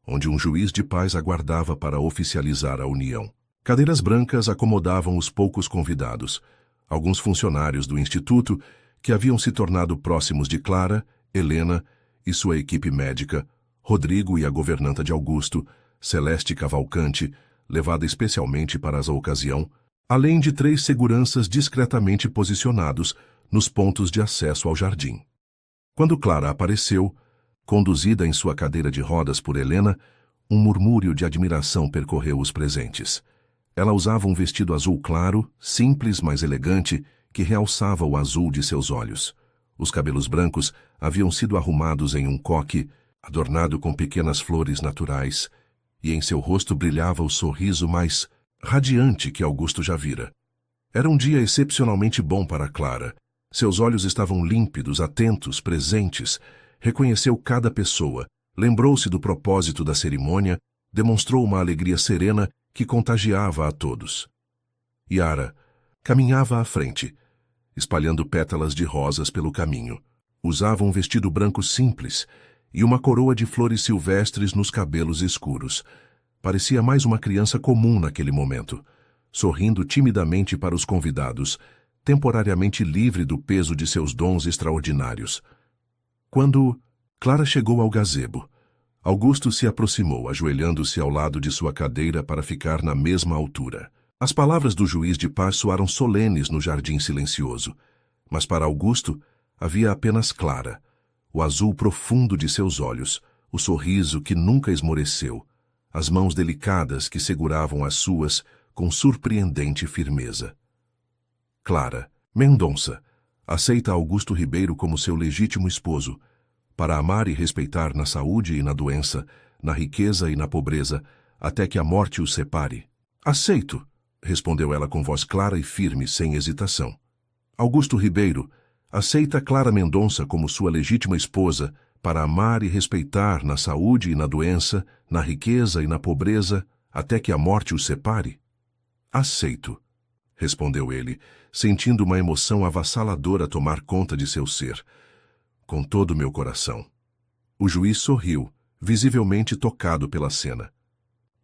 onde um juiz de paz aguardava para oficializar a união. Cadeiras brancas acomodavam os poucos convidados, alguns funcionários do Instituto que haviam se tornado próximos de Clara, Helena e sua equipe médica, Rodrigo e a governanta de Augusto, Celeste Cavalcante, levada especialmente para a ocasião, além de 3 seguranças discretamente posicionados nos pontos de acesso ao jardim. Quando Clara apareceu, conduzida em sua cadeira de rodas por Helena, um murmúrio de admiração percorreu os presentes. Ela usava um vestido azul claro, simples, mas elegante, que realçava o azul de seus olhos. Os cabelos brancos haviam sido arrumados em um coque, adornado com pequenas flores naturais, e em seu rosto brilhava o sorriso mais radiante que Augusto já vira. Era um dia excepcionalmente bom para Clara. Seus olhos estavam límpidos, atentos, presentes. Reconheceu cada pessoa, lembrou-se do propósito da cerimônia, demonstrou uma alegria serena que contagiava a todos. Yara caminhava à frente, espalhando pétalas de rosas pelo caminho. Usava um vestido branco simples e uma coroa de flores silvestres nos cabelos escuros. Parecia mais uma criança comum naquele momento, sorrindo timidamente para os convidados, temporariamente livre do peso de seus dons extraordinários. Quando Clara chegou ao gazebo, Augusto se aproximou, ajoelhando-se ao lado de sua cadeira para ficar na mesma altura. As palavras do juiz de paz soaram solenes no jardim silencioso, mas para Augusto havia apenas Clara, o azul profundo de seus olhos, o sorriso que nunca esmoreceu, as mãos delicadas que seguravam as suas com surpreendente firmeza. Clara Mendonça aceita Augusto Ribeiro como seu legítimo esposo, para amar e respeitar na saúde e na doença, na riqueza e na pobreza, até que a morte os separe. Aceito, respondeu ela com voz clara e firme, sem hesitação. Augusto Ribeiro aceita Clara Mendonça como sua legítima esposa, para amar e respeitar na saúde e na doença, na riqueza e na pobreza, até que a morte os separe? Aceito, respondeu ele, sentindo uma emoção avassaladora tomar conta de seu ser. Com todo o meu coração. O juiz sorriu, visivelmente tocado pela cena.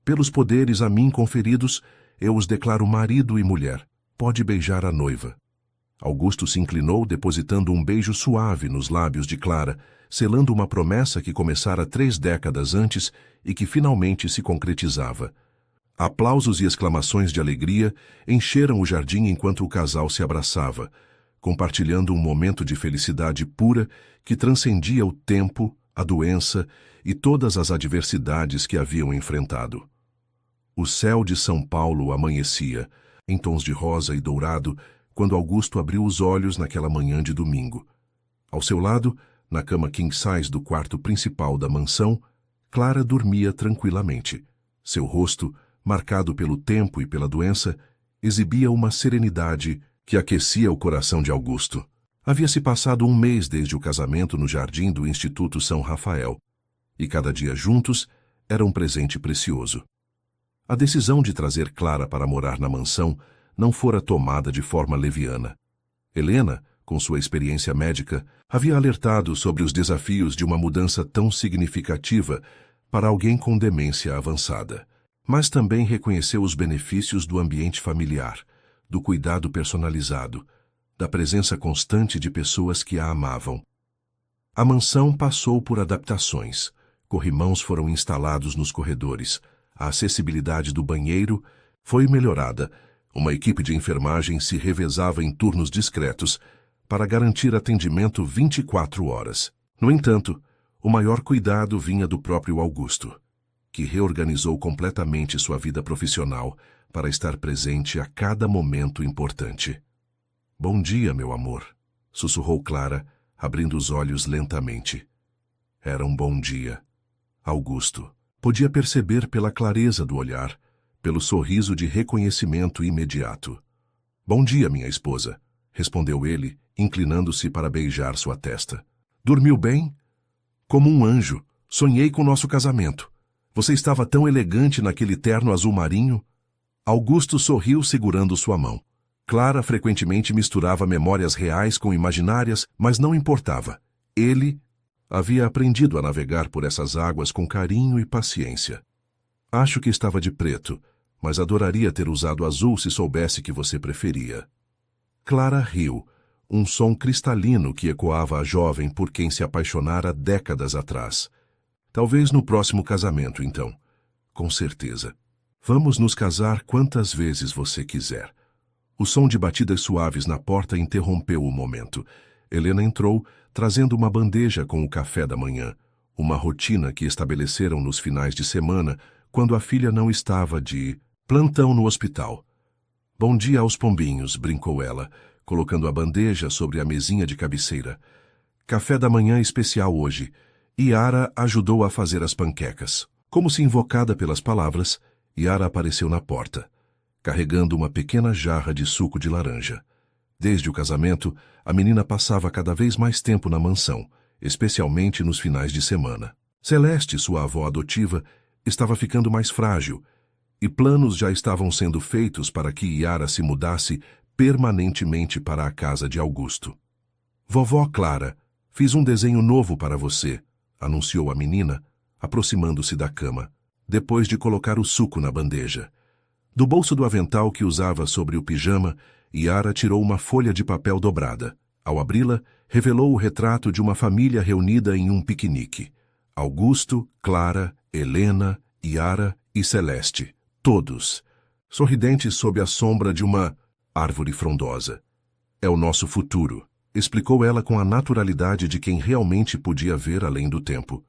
Pelos poderes a mim conferidos, eu os declaro marido e mulher. Pode beijar a noiva. Augusto se inclinou, depositando um beijo suave nos lábios de Clara, selando uma promessa que começara 3 décadas antes e que finalmente se concretizava. Aplausos e exclamações de alegria encheram o jardim enquanto o casal se abraçava, compartilhando um momento de felicidade pura que transcendia o tempo, a doença e todas as adversidades que haviam enfrentado. O céu de São Paulo amanhecia, em tons de rosa e dourado, quando Augusto abriu os olhos naquela manhã de domingo. Ao seu lado, na cama king-size do quarto principal da mansão, Clara dormia tranquilamente. Seu rosto, marcado pelo tempo e pela doença, exibia uma serenidade que aquecia o coração de Augusto. Havia-se passado 1 mês desde o casamento no jardim do Instituto São Rafael, e cada dia juntos era um presente precioso. A decisão de trazer Clara para morar na mansão não fora tomada de forma leviana. Helena, com sua experiência médica, havia alertado sobre os desafios de uma mudança tão significativa para alguém com demência avançada, mas também reconheceu os benefícios do ambiente familiar, do cuidado personalizado, da presença constante de pessoas que a amavam. A mansão passou por adaptações. Corrimãos foram instalados nos corredores. A acessibilidade do banheiro foi melhorada. Uma equipe de enfermagem se revezava em turnos discretos para garantir atendimento 24 horas. No entanto, o maior cuidado vinha do próprio Augusto, que reorganizou completamente sua vida profissional para estar presente a cada momento importante. Bom dia, meu amor, sussurrou Clara, abrindo os olhos lentamente. Era um bom dia. Augusto podia perceber pela clareza do olhar, pelo sorriso de reconhecimento imediato. Bom dia, minha esposa, respondeu ele, inclinando-se para beijar sua testa. Dormiu bem? Como um anjo. Sonhei com nosso casamento. Você estava tão elegante naquele terno azul marinho. Augusto sorriu segurando sua mão. Clara frequentemente misturava memórias reais com imaginárias, mas não importava. Ele havia aprendido a navegar por essas águas com carinho e paciência. Acho que estava de preto, mas adoraria ter usado azul se soubesse que você preferia. Clara riu, um som cristalino que ecoava a jovem por quem se apaixonara décadas atrás. Talvez no próximo casamento, então. Com certeza. Vamos nos casar quantas vezes você quiser. O som de batidas suaves na porta interrompeu o momento. Helena entrou, trazendo uma bandeja com o café da manhã, uma rotina que estabeleceram nos finais de semana, quando a filha não estava de plantão no hospital. Bom dia aos pombinhos, brincou ela, colocando a bandeja sobre a mesinha de cabeceira. Café da manhã especial hoje. Yara ajudou a fazer as panquecas. Como se invocada pelas palavras, Yara apareceu na porta, carregando uma pequena jarra de suco de laranja. Desde o casamento, a menina passava cada vez mais tempo na mansão, especialmente nos finais de semana. Celeste, sua avó adotiva, estava ficando mais frágil, e planos já estavam sendo feitos para que Yara se mudasse permanentemente para a casa de Augusto. Vovó Clara, fiz um desenho novo para você, anunciou a menina, aproximando-se da cama, depois de colocar o suco na bandeja. Do bolso do avental que usava sobre o pijama, Yara tirou uma folha de papel dobrada. Ao abri-la, revelou o retrato de uma família reunida em um piquenique. Augusto, Clara, Helena, Yara e Celeste. Todos, sorridentes sob a sombra de uma árvore frondosa. É o nosso futuro, explicou ela com a naturalidade de quem realmente podia ver além do tempo.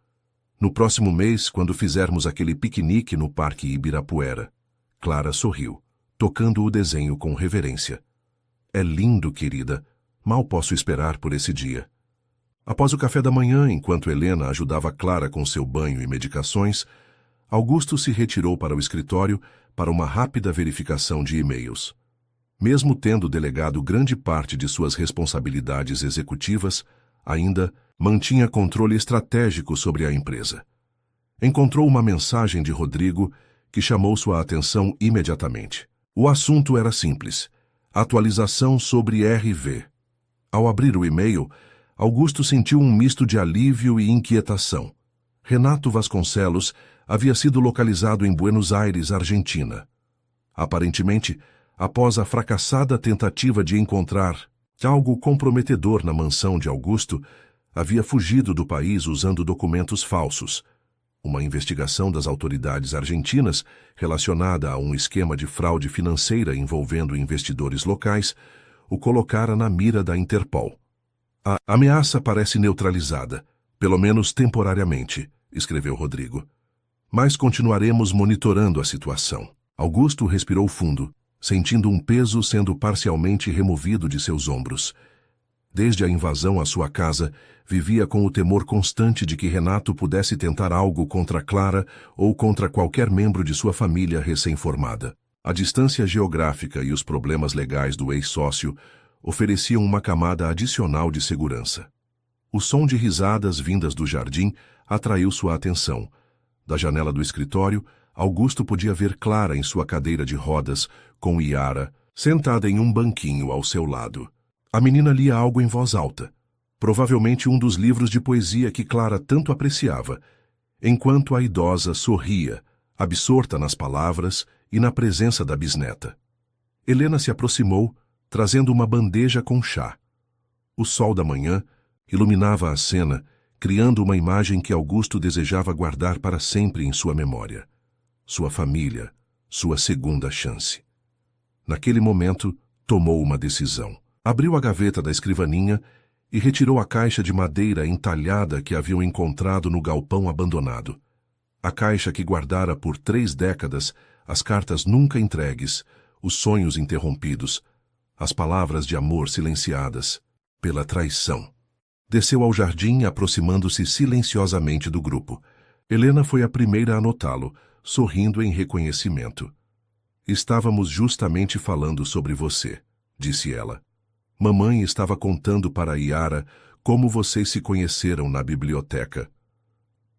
No próximo mês, quando fizermos aquele piquenique no Parque Ibirapuera. Clara sorriu, tocando o desenho com reverência. É lindo, querida. Mal posso esperar por esse dia. Após o café da manhã, enquanto Helena ajudava Clara com seu banho e medicações, Augusto se retirou para o escritório para uma rápida verificação de e-mails. Mesmo tendo delegado grande parte de suas responsabilidades executivas, ainda mantinha controle estratégico sobre a empresa. Encontrou uma mensagem de Rodrigo que chamou sua atenção imediatamente. O assunto era simples: atualização sobre RV. Ao abrir o e-mail, Augusto sentiu um misto de alívio e inquietação. Renato Vasconcelos havia sido localizado em Buenos Aires, Argentina. Aparentemente, após a fracassada tentativa de encontrar algo comprometedor na mansão de Augusto, havia fugido do país usando documentos falsos. Uma investigação das autoridades argentinas, relacionada a um esquema de fraude financeira envolvendo investidores locais, o colocara na mira da Interpol. A ameaça parece neutralizada, pelo menos temporariamente, escreveu Rodrigo. Mas continuaremos monitorando a situação. Augusto respirou fundo, sentindo um peso sendo parcialmente removido de seus ombros. Desde a invasão à sua casa, vivia com o temor constante de que Renato pudesse tentar algo contra Clara ou contra qualquer membro de sua família recém-formada. A distância geográfica e os problemas legais do ex-sócio ofereciam uma camada adicional de segurança. O som de risadas vindas do jardim atraiu sua atenção. Da janela do escritório, Augusto podia ver Clara em sua cadeira de rodas, com Yara, sentada em um banquinho ao seu lado. A menina lia algo em voz alta, provavelmente um dos livros de poesia que Clara tanto apreciava, enquanto a idosa sorria, absorta nas palavras e na presença da bisneta. Helena se aproximou, trazendo uma bandeja com chá. O sol da manhã iluminava a cena, criando uma imagem que Augusto desejava guardar para sempre em sua memória. Sua família, sua segunda chance. Naquele momento, tomou uma decisão. Abriu a gaveta da escrivaninha e retirou a caixa de madeira entalhada que haviam encontrado no galpão abandonado. A caixa que guardara por 3 décadas as cartas nunca entregues, os sonhos interrompidos, as palavras de amor silenciadas pela traição. Desceu ao jardim, aproximando-se silenciosamente do grupo. Helena foi a primeira a notá-lo, sorrindo em reconhecimento. Estávamos justamente falando sobre você, disse ela. Mamãe estava contando para Yara como vocês se conheceram na biblioteca.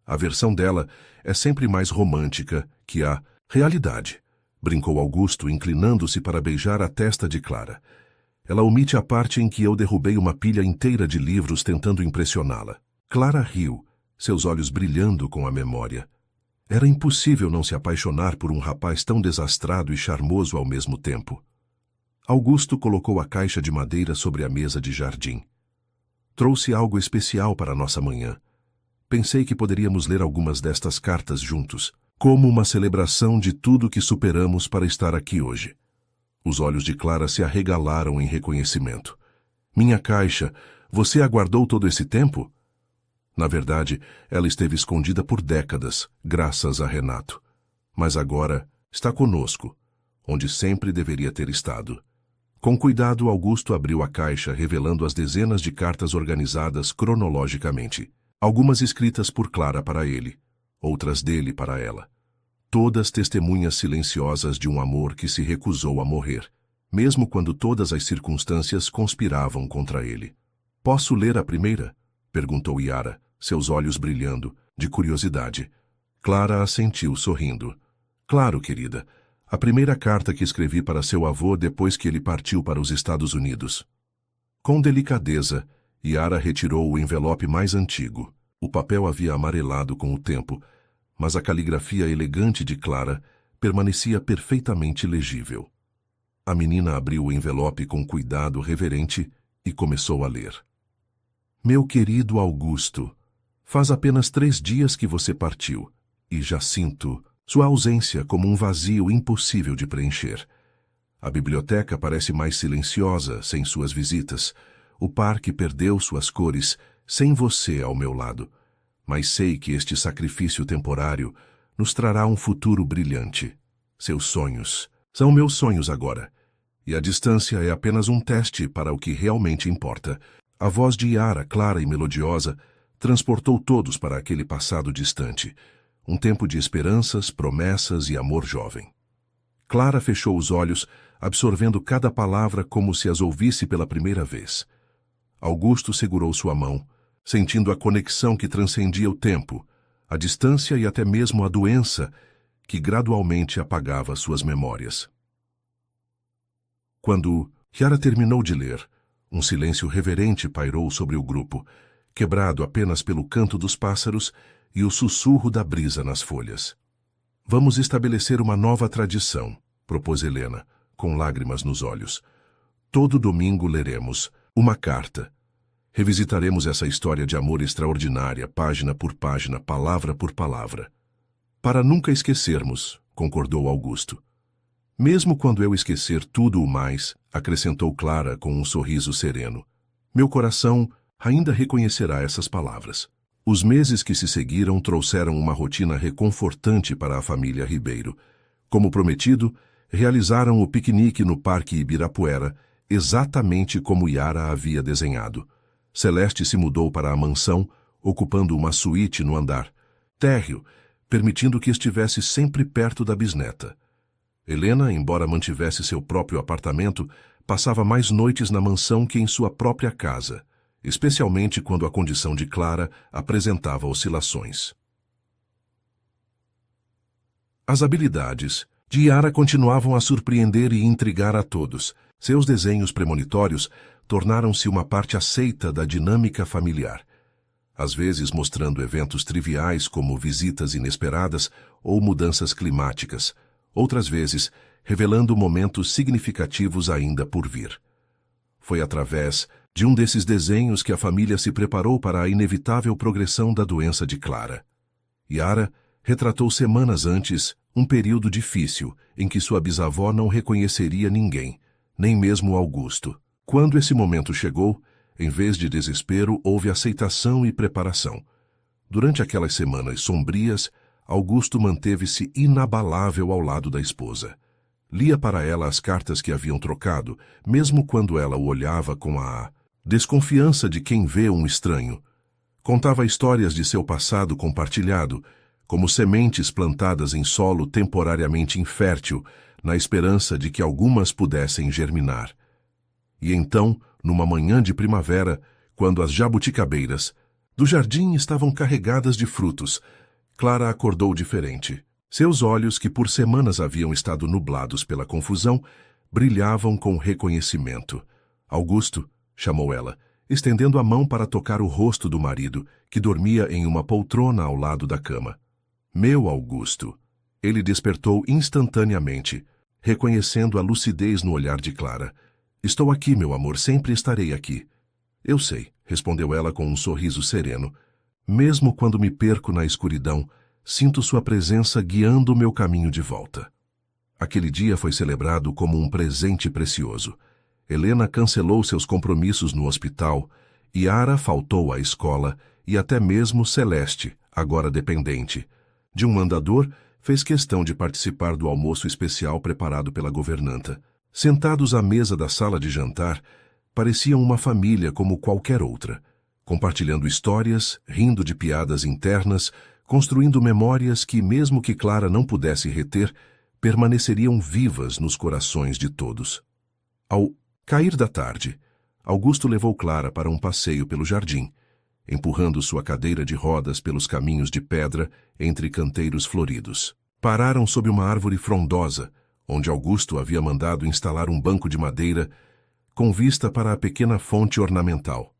A versão dela é sempre mais romântica que a realidade, brincou Augusto, inclinando-se para beijar a testa de Clara. Ela omite a parte em que eu derrubei uma pilha inteira de livros tentando impressioná-la. Clara riu, seus olhos brilhando com a memória. Era impossível não se apaixonar por um rapaz tão desastrado e charmoso ao mesmo tempo. Augusto colocou a caixa de madeira sobre a mesa de jardim. Trouxe algo especial para nossa manhã. Pensei que poderíamos ler algumas destas cartas juntos, como uma celebração de tudo que superamos para estar aqui hoje. Os olhos de Clara se arregalaram em reconhecimento. Minha caixa, você a guardou todo esse tempo? Na verdade, ela esteve escondida por décadas, graças a Renato. Mas agora está conosco, onde sempre deveria ter estado. Com cuidado, Augusto abriu a caixa, revelando as dezenas de cartas organizadas cronologicamente. Algumas escritas por Clara para ele, outras dele para ela. Todas testemunhas silenciosas de um amor que se recusou a morrer, mesmo quando todas as circunstâncias conspiravam contra ele. Posso ler a primeira? Perguntou Yara, seus olhos brilhando, de curiosidade. Clara assentiu, sorrindo. Claro, querida. A primeira carta que escrevi para seu avô depois que ele partiu para os Estados Unidos. Com delicadeza, Yara retirou o envelope mais antigo. O papel havia amarelado com o tempo, mas a caligrafia elegante de Clara permanecia perfeitamente legível. A menina abriu o envelope com cuidado reverente e começou a ler. Meu querido Augusto, faz apenas 3 dias que você partiu, e já sinto sua ausência como um vazio impossível de preencher. A biblioteca parece mais silenciosa sem suas visitas. O parque perdeu suas cores sem você ao meu lado. Mas sei que este sacrifício temporário nos trará um futuro brilhante. Seus sonhos são meus sonhos agora. E a distância é apenas um teste para o que realmente importa. A voz de Yara, clara e melodiosa, transportou todos para aquele passado distante. Um tempo de esperanças, promessas e amor jovem. Clara fechou os olhos, absorvendo cada palavra como se as ouvisse pela primeira vez. Augusto segurou sua mão, sentindo a conexão que transcendia o tempo, a distância e até mesmo a doença que gradualmente apagava suas memórias. Quando Yara terminou de ler, um silêncio reverente pairou sobre o grupo, quebrado apenas pelo canto dos pássaros e o sussurro da brisa nas folhas. Vamos estabelecer uma nova tradição, propôs Helena, com lágrimas nos olhos. Todo domingo leremos uma carta. Revisitaremos essa história de amor extraordinária, página por página, palavra por palavra. Para nunca esquecermos, concordou Augusto. Mesmo quando eu esquecer tudo o mais, acrescentou Clara com um sorriso sereno, meu coração ainda reconhecerá essas palavras. Os meses que se seguiram trouxeram uma rotina reconfortante para a família Ribeiro. Como prometido, realizaram o piquenique no Parque Ibirapuera, exatamente como Yara havia desenhado. Celeste se mudou para a mansão, ocupando uma suíte no andar térreo, permitindo que estivesse sempre perto da bisneta. Helena, embora mantivesse seu próprio apartamento, passava mais noites na mansão que em sua própria casa, especialmente quando a condição de Clara apresentava oscilações. As habilidades de Yara continuavam a surpreender e intrigar a todos. Seus desenhos premonitórios tornaram-se uma parte aceita da dinâmica familiar, às vezes mostrando eventos triviais como visitas inesperadas ou mudanças climáticas, outras vezes revelando momentos significativos ainda por vir. Foi através de um desses desenhos que a família se preparou para a inevitável progressão da doença de Clara. Yara retratou semanas antes um período difícil em que sua bisavó não reconheceria ninguém, nem mesmo Augusto. Quando esse momento chegou, em vez de desespero, houve aceitação e preparação. Durante aquelas semanas sombrias, Augusto manteve-se inabalável ao lado da esposa. Lia para ela as cartas que haviam trocado, mesmo quando ela o olhava com a desconfiança de quem vê um estranho. Contava histórias de seu passado compartilhado, como sementes plantadas em solo temporariamente infértil, na esperança de que algumas pudessem germinar. E então, numa manhã de primavera, quando as jabuticabeiras do jardim estavam carregadas de frutos, Clara acordou diferente. Seus olhos, que por semanas haviam estado nublados pela confusão, brilhavam com reconhecimento. Augusto, chamou ela, estendendo a mão para tocar o rosto do marido, que dormia em uma poltrona ao lado da cama. Meu Augusto. Ele despertou instantaneamente, reconhecendo a lucidez no olhar de Clara. Estou aqui, meu amor, sempre estarei aqui. Eu sei, respondeu ela com um sorriso sereno. Mesmo quando me perco na escuridão, sinto sua presença guiando o meu caminho de volta. Aquele dia foi celebrado como um presente precioso. Helena cancelou seus compromissos no hospital, Yara faltou à escola e até mesmo Celeste, agora dependente de um mandador, fez questão de participar do almoço especial preparado pela governanta. Sentados à mesa da sala de jantar, pareciam uma família como qualquer outra, compartilhando histórias, rindo de piadas internas, construindo memórias que, mesmo que Clara não pudesse reter, permaneceriam vivas nos corações de todos. Ao cair da tarde, Augusto levou Clara para um passeio pelo jardim, empurrando sua cadeira de rodas pelos caminhos de pedra entre canteiros floridos. Pararam sob uma árvore frondosa, onde Augusto havia mandado instalar um banco de madeira com vista para a pequena fonte ornamental.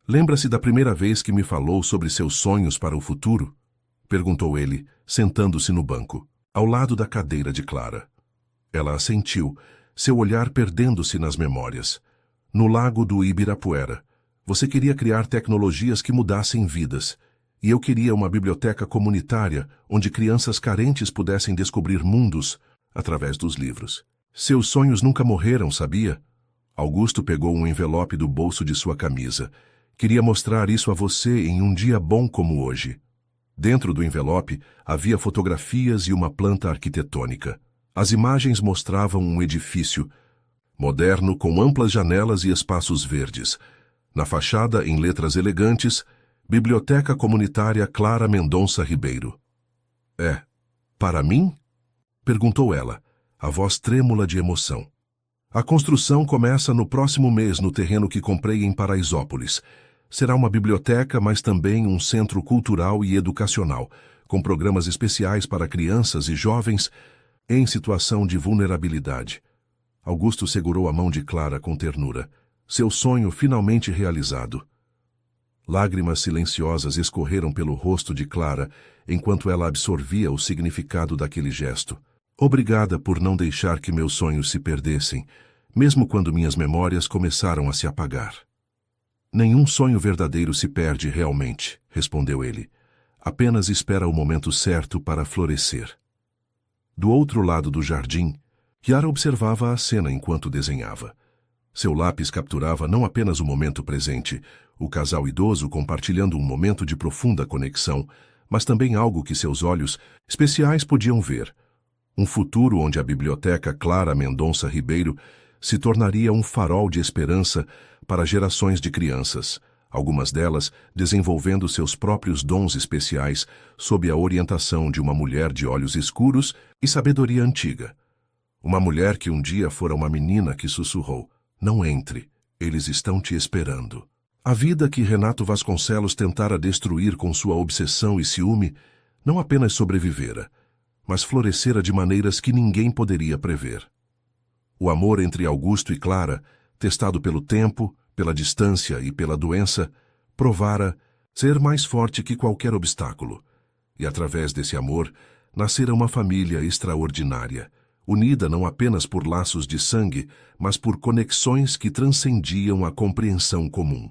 Lembra-se da primeira vez que me falou sobre seus sonhos para o futuro? Perguntou ele, sentando-se no banco, ao lado da cadeira de Clara. Ela assentiu, seu olhar perdendo-se nas memórias. No lago do Ibirapuera, você queria criar tecnologias que mudassem vidas, e eu queria uma biblioteca comunitária onde crianças carentes pudessem descobrir mundos através dos livros. Seus sonhos nunca morreram, sabia? Augusto pegou um envelope do bolso de sua camisa. Queria mostrar isso a você em um dia bom como hoje. Dentro do envelope havia fotografias e uma planta arquitetônica. As imagens mostravam um edifício moderno com amplas janelas e espaços verdes. Na fachada, em letras elegantes, Biblioteca Comunitária Clara Mendonça Ribeiro. É, para mim? Perguntou ela, a voz trêmula de emoção. A construção começa no próximo mês no terreno que comprei em Paraisópolis. Será uma biblioteca, mas também um centro cultural e educacional, com programas especiais para crianças e jovens em situação de vulnerabilidade. Augusto segurou a mão de Clara com ternura. Seu sonho finalmente realizado. Lágrimas silenciosas escorreram pelo rosto de Clara enquanto ela absorvia o significado daquele gesto. Obrigada por não deixar que meus sonhos se perdessem, mesmo quando minhas memórias começaram a se apagar. Nenhum sonho verdadeiro se perde realmente, respondeu ele. Apenas espera o momento certo para florescer. Do outro lado do jardim, Yara observava a cena enquanto desenhava. Seu lápis capturava não apenas o momento presente, o casal idoso compartilhando um momento de profunda conexão, mas também algo que seus olhos especiais podiam ver. Um futuro onde a Biblioteca Clara Mendonça Ribeiro se tornaria um farol de esperança para gerações de crianças, algumas delas desenvolvendo seus próprios dons especiais sob a orientação de uma mulher de olhos escuros e sabedoria antiga. Uma mulher que um dia fora uma menina que sussurrou: "Não entre, eles estão te esperando." A vida que Renato Vasconcelos tentara destruir com sua obsessão e ciúme não apenas sobrevivera, mas florescera de maneiras que ninguém poderia prever. O amor entre Augusto e Clara, testado pelo tempo, pela distância e pela doença, provara ser mais forte que qualquer obstáculo. E através desse amor, nascera uma família extraordinária, unida não apenas por laços de sangue, mas por conexões que transcendiam a compreensão comum.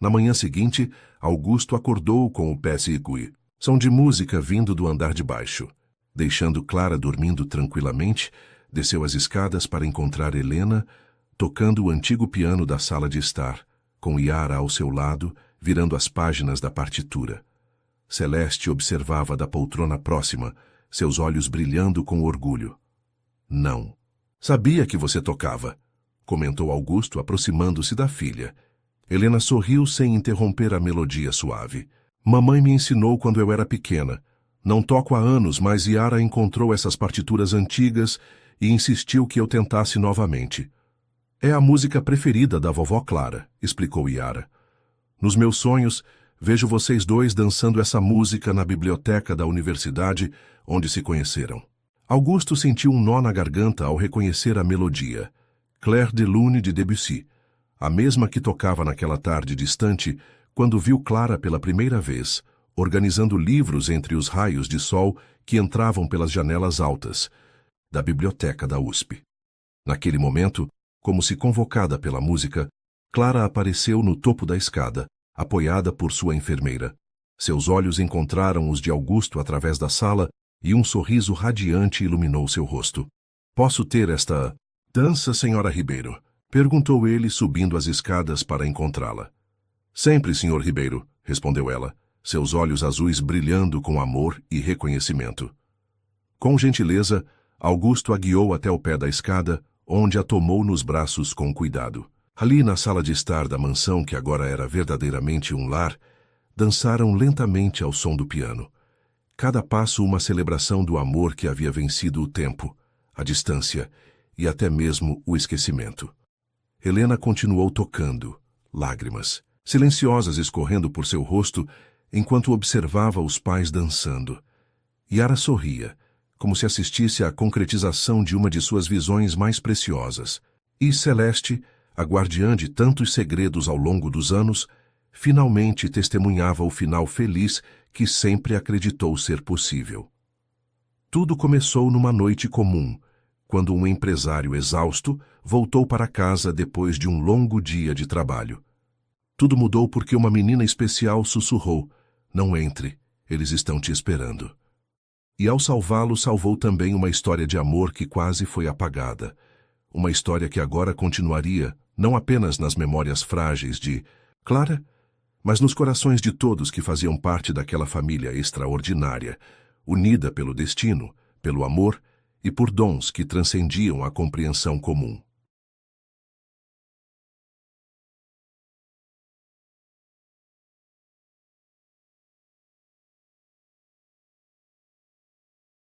Na manhã seguinte, Augusto acordou com o pé segui, som de música vindo do andar de baixo. Deixando Clara dormindo tranquilamente, desceu as escadas para encontrar Helena, tocando o antigo piano da sala de estar, com Yara ao seu lado, virando as páginas da partitura. Celeste observava da poltrona próxima, seus olhos brilhando com orgulho. "Não. Sabia que você tocava", comentou Augusto, aproximando-se da filha. Helena sorriu sem interromper a melodia suave. "Mamãe me ensinou quando eu era pequena. Não toco há anos, mas Yara encontrou essas partituras antigas e insistiu que eu tentasse novamente. É a música preferida da vovó Clara", explicou Yara. "Nos meus sonhos, vejo vocês dois dançando essa música na biblioteca da universidade onde se conheceram." Augusto sentiu um nó na garganta ao reconhecer a melodia. Clair de Lune de Debussy, a mesma que tocava naquela tarde distante quando viu Clara pela primeira vez, organizando livros entre os raios de sol que entravam pelas janelas altas da biblioteca da USP. Naquele momento, como se convocada pela música, Clara apareceu no topo da escada, apoiada por sua enfermeira. Seus olhos encontraram os de Augusto através da sala e um sorriso radiante iluminou seu rosto. "Posso ter esta dança, senhora Ribeiro?" perguntou ele, subindo as escadas para encontrá-la. "Sempre, senhor Ribeiro", respondeu ela, seus olhos azuis brilhando com amor e reconhecimento. Com gentileza, Augusto a guiou até o pé da escada, onde a tomou nos braços com cuidado. Ali na sala de estar da mansão, que agora era verdadeiramente um lar, dançaram lentamente ao som do piano. Cada passo uma celebração do amor que havia vencido o tempo, a distância e até mesmo o esquecimento. Helena continuou tocando, lágrimas, silenciosas escorrendo por seu rosto, enquanto observava os pais dançando. Yara sorria, como se assistisse à concretização de uma de suas visões mais preciosas. E Celeste, a guardiã de tantos segredos ao longo dos anos, finalmente testemunhava o final feliz que sempre acreditou ser possível. Tudo começou numa noite comum, quando um empresário exausto voltou para casa depois de um longo dia de trabalho. Tudo mudou porque uma menina especial sussurrou: "Não entre, eles estão te esperando." E ao salvá-lo, salvou também uma história de amor que quase foi apagada. Uma história que agora continuaria, não apenas nas memórias frágeis de Clara, mas nos corações de todos que faziam parte daquela família extraordinária, unida pelo destino, pelo amor e por dons que transcendiam a compreensão comum.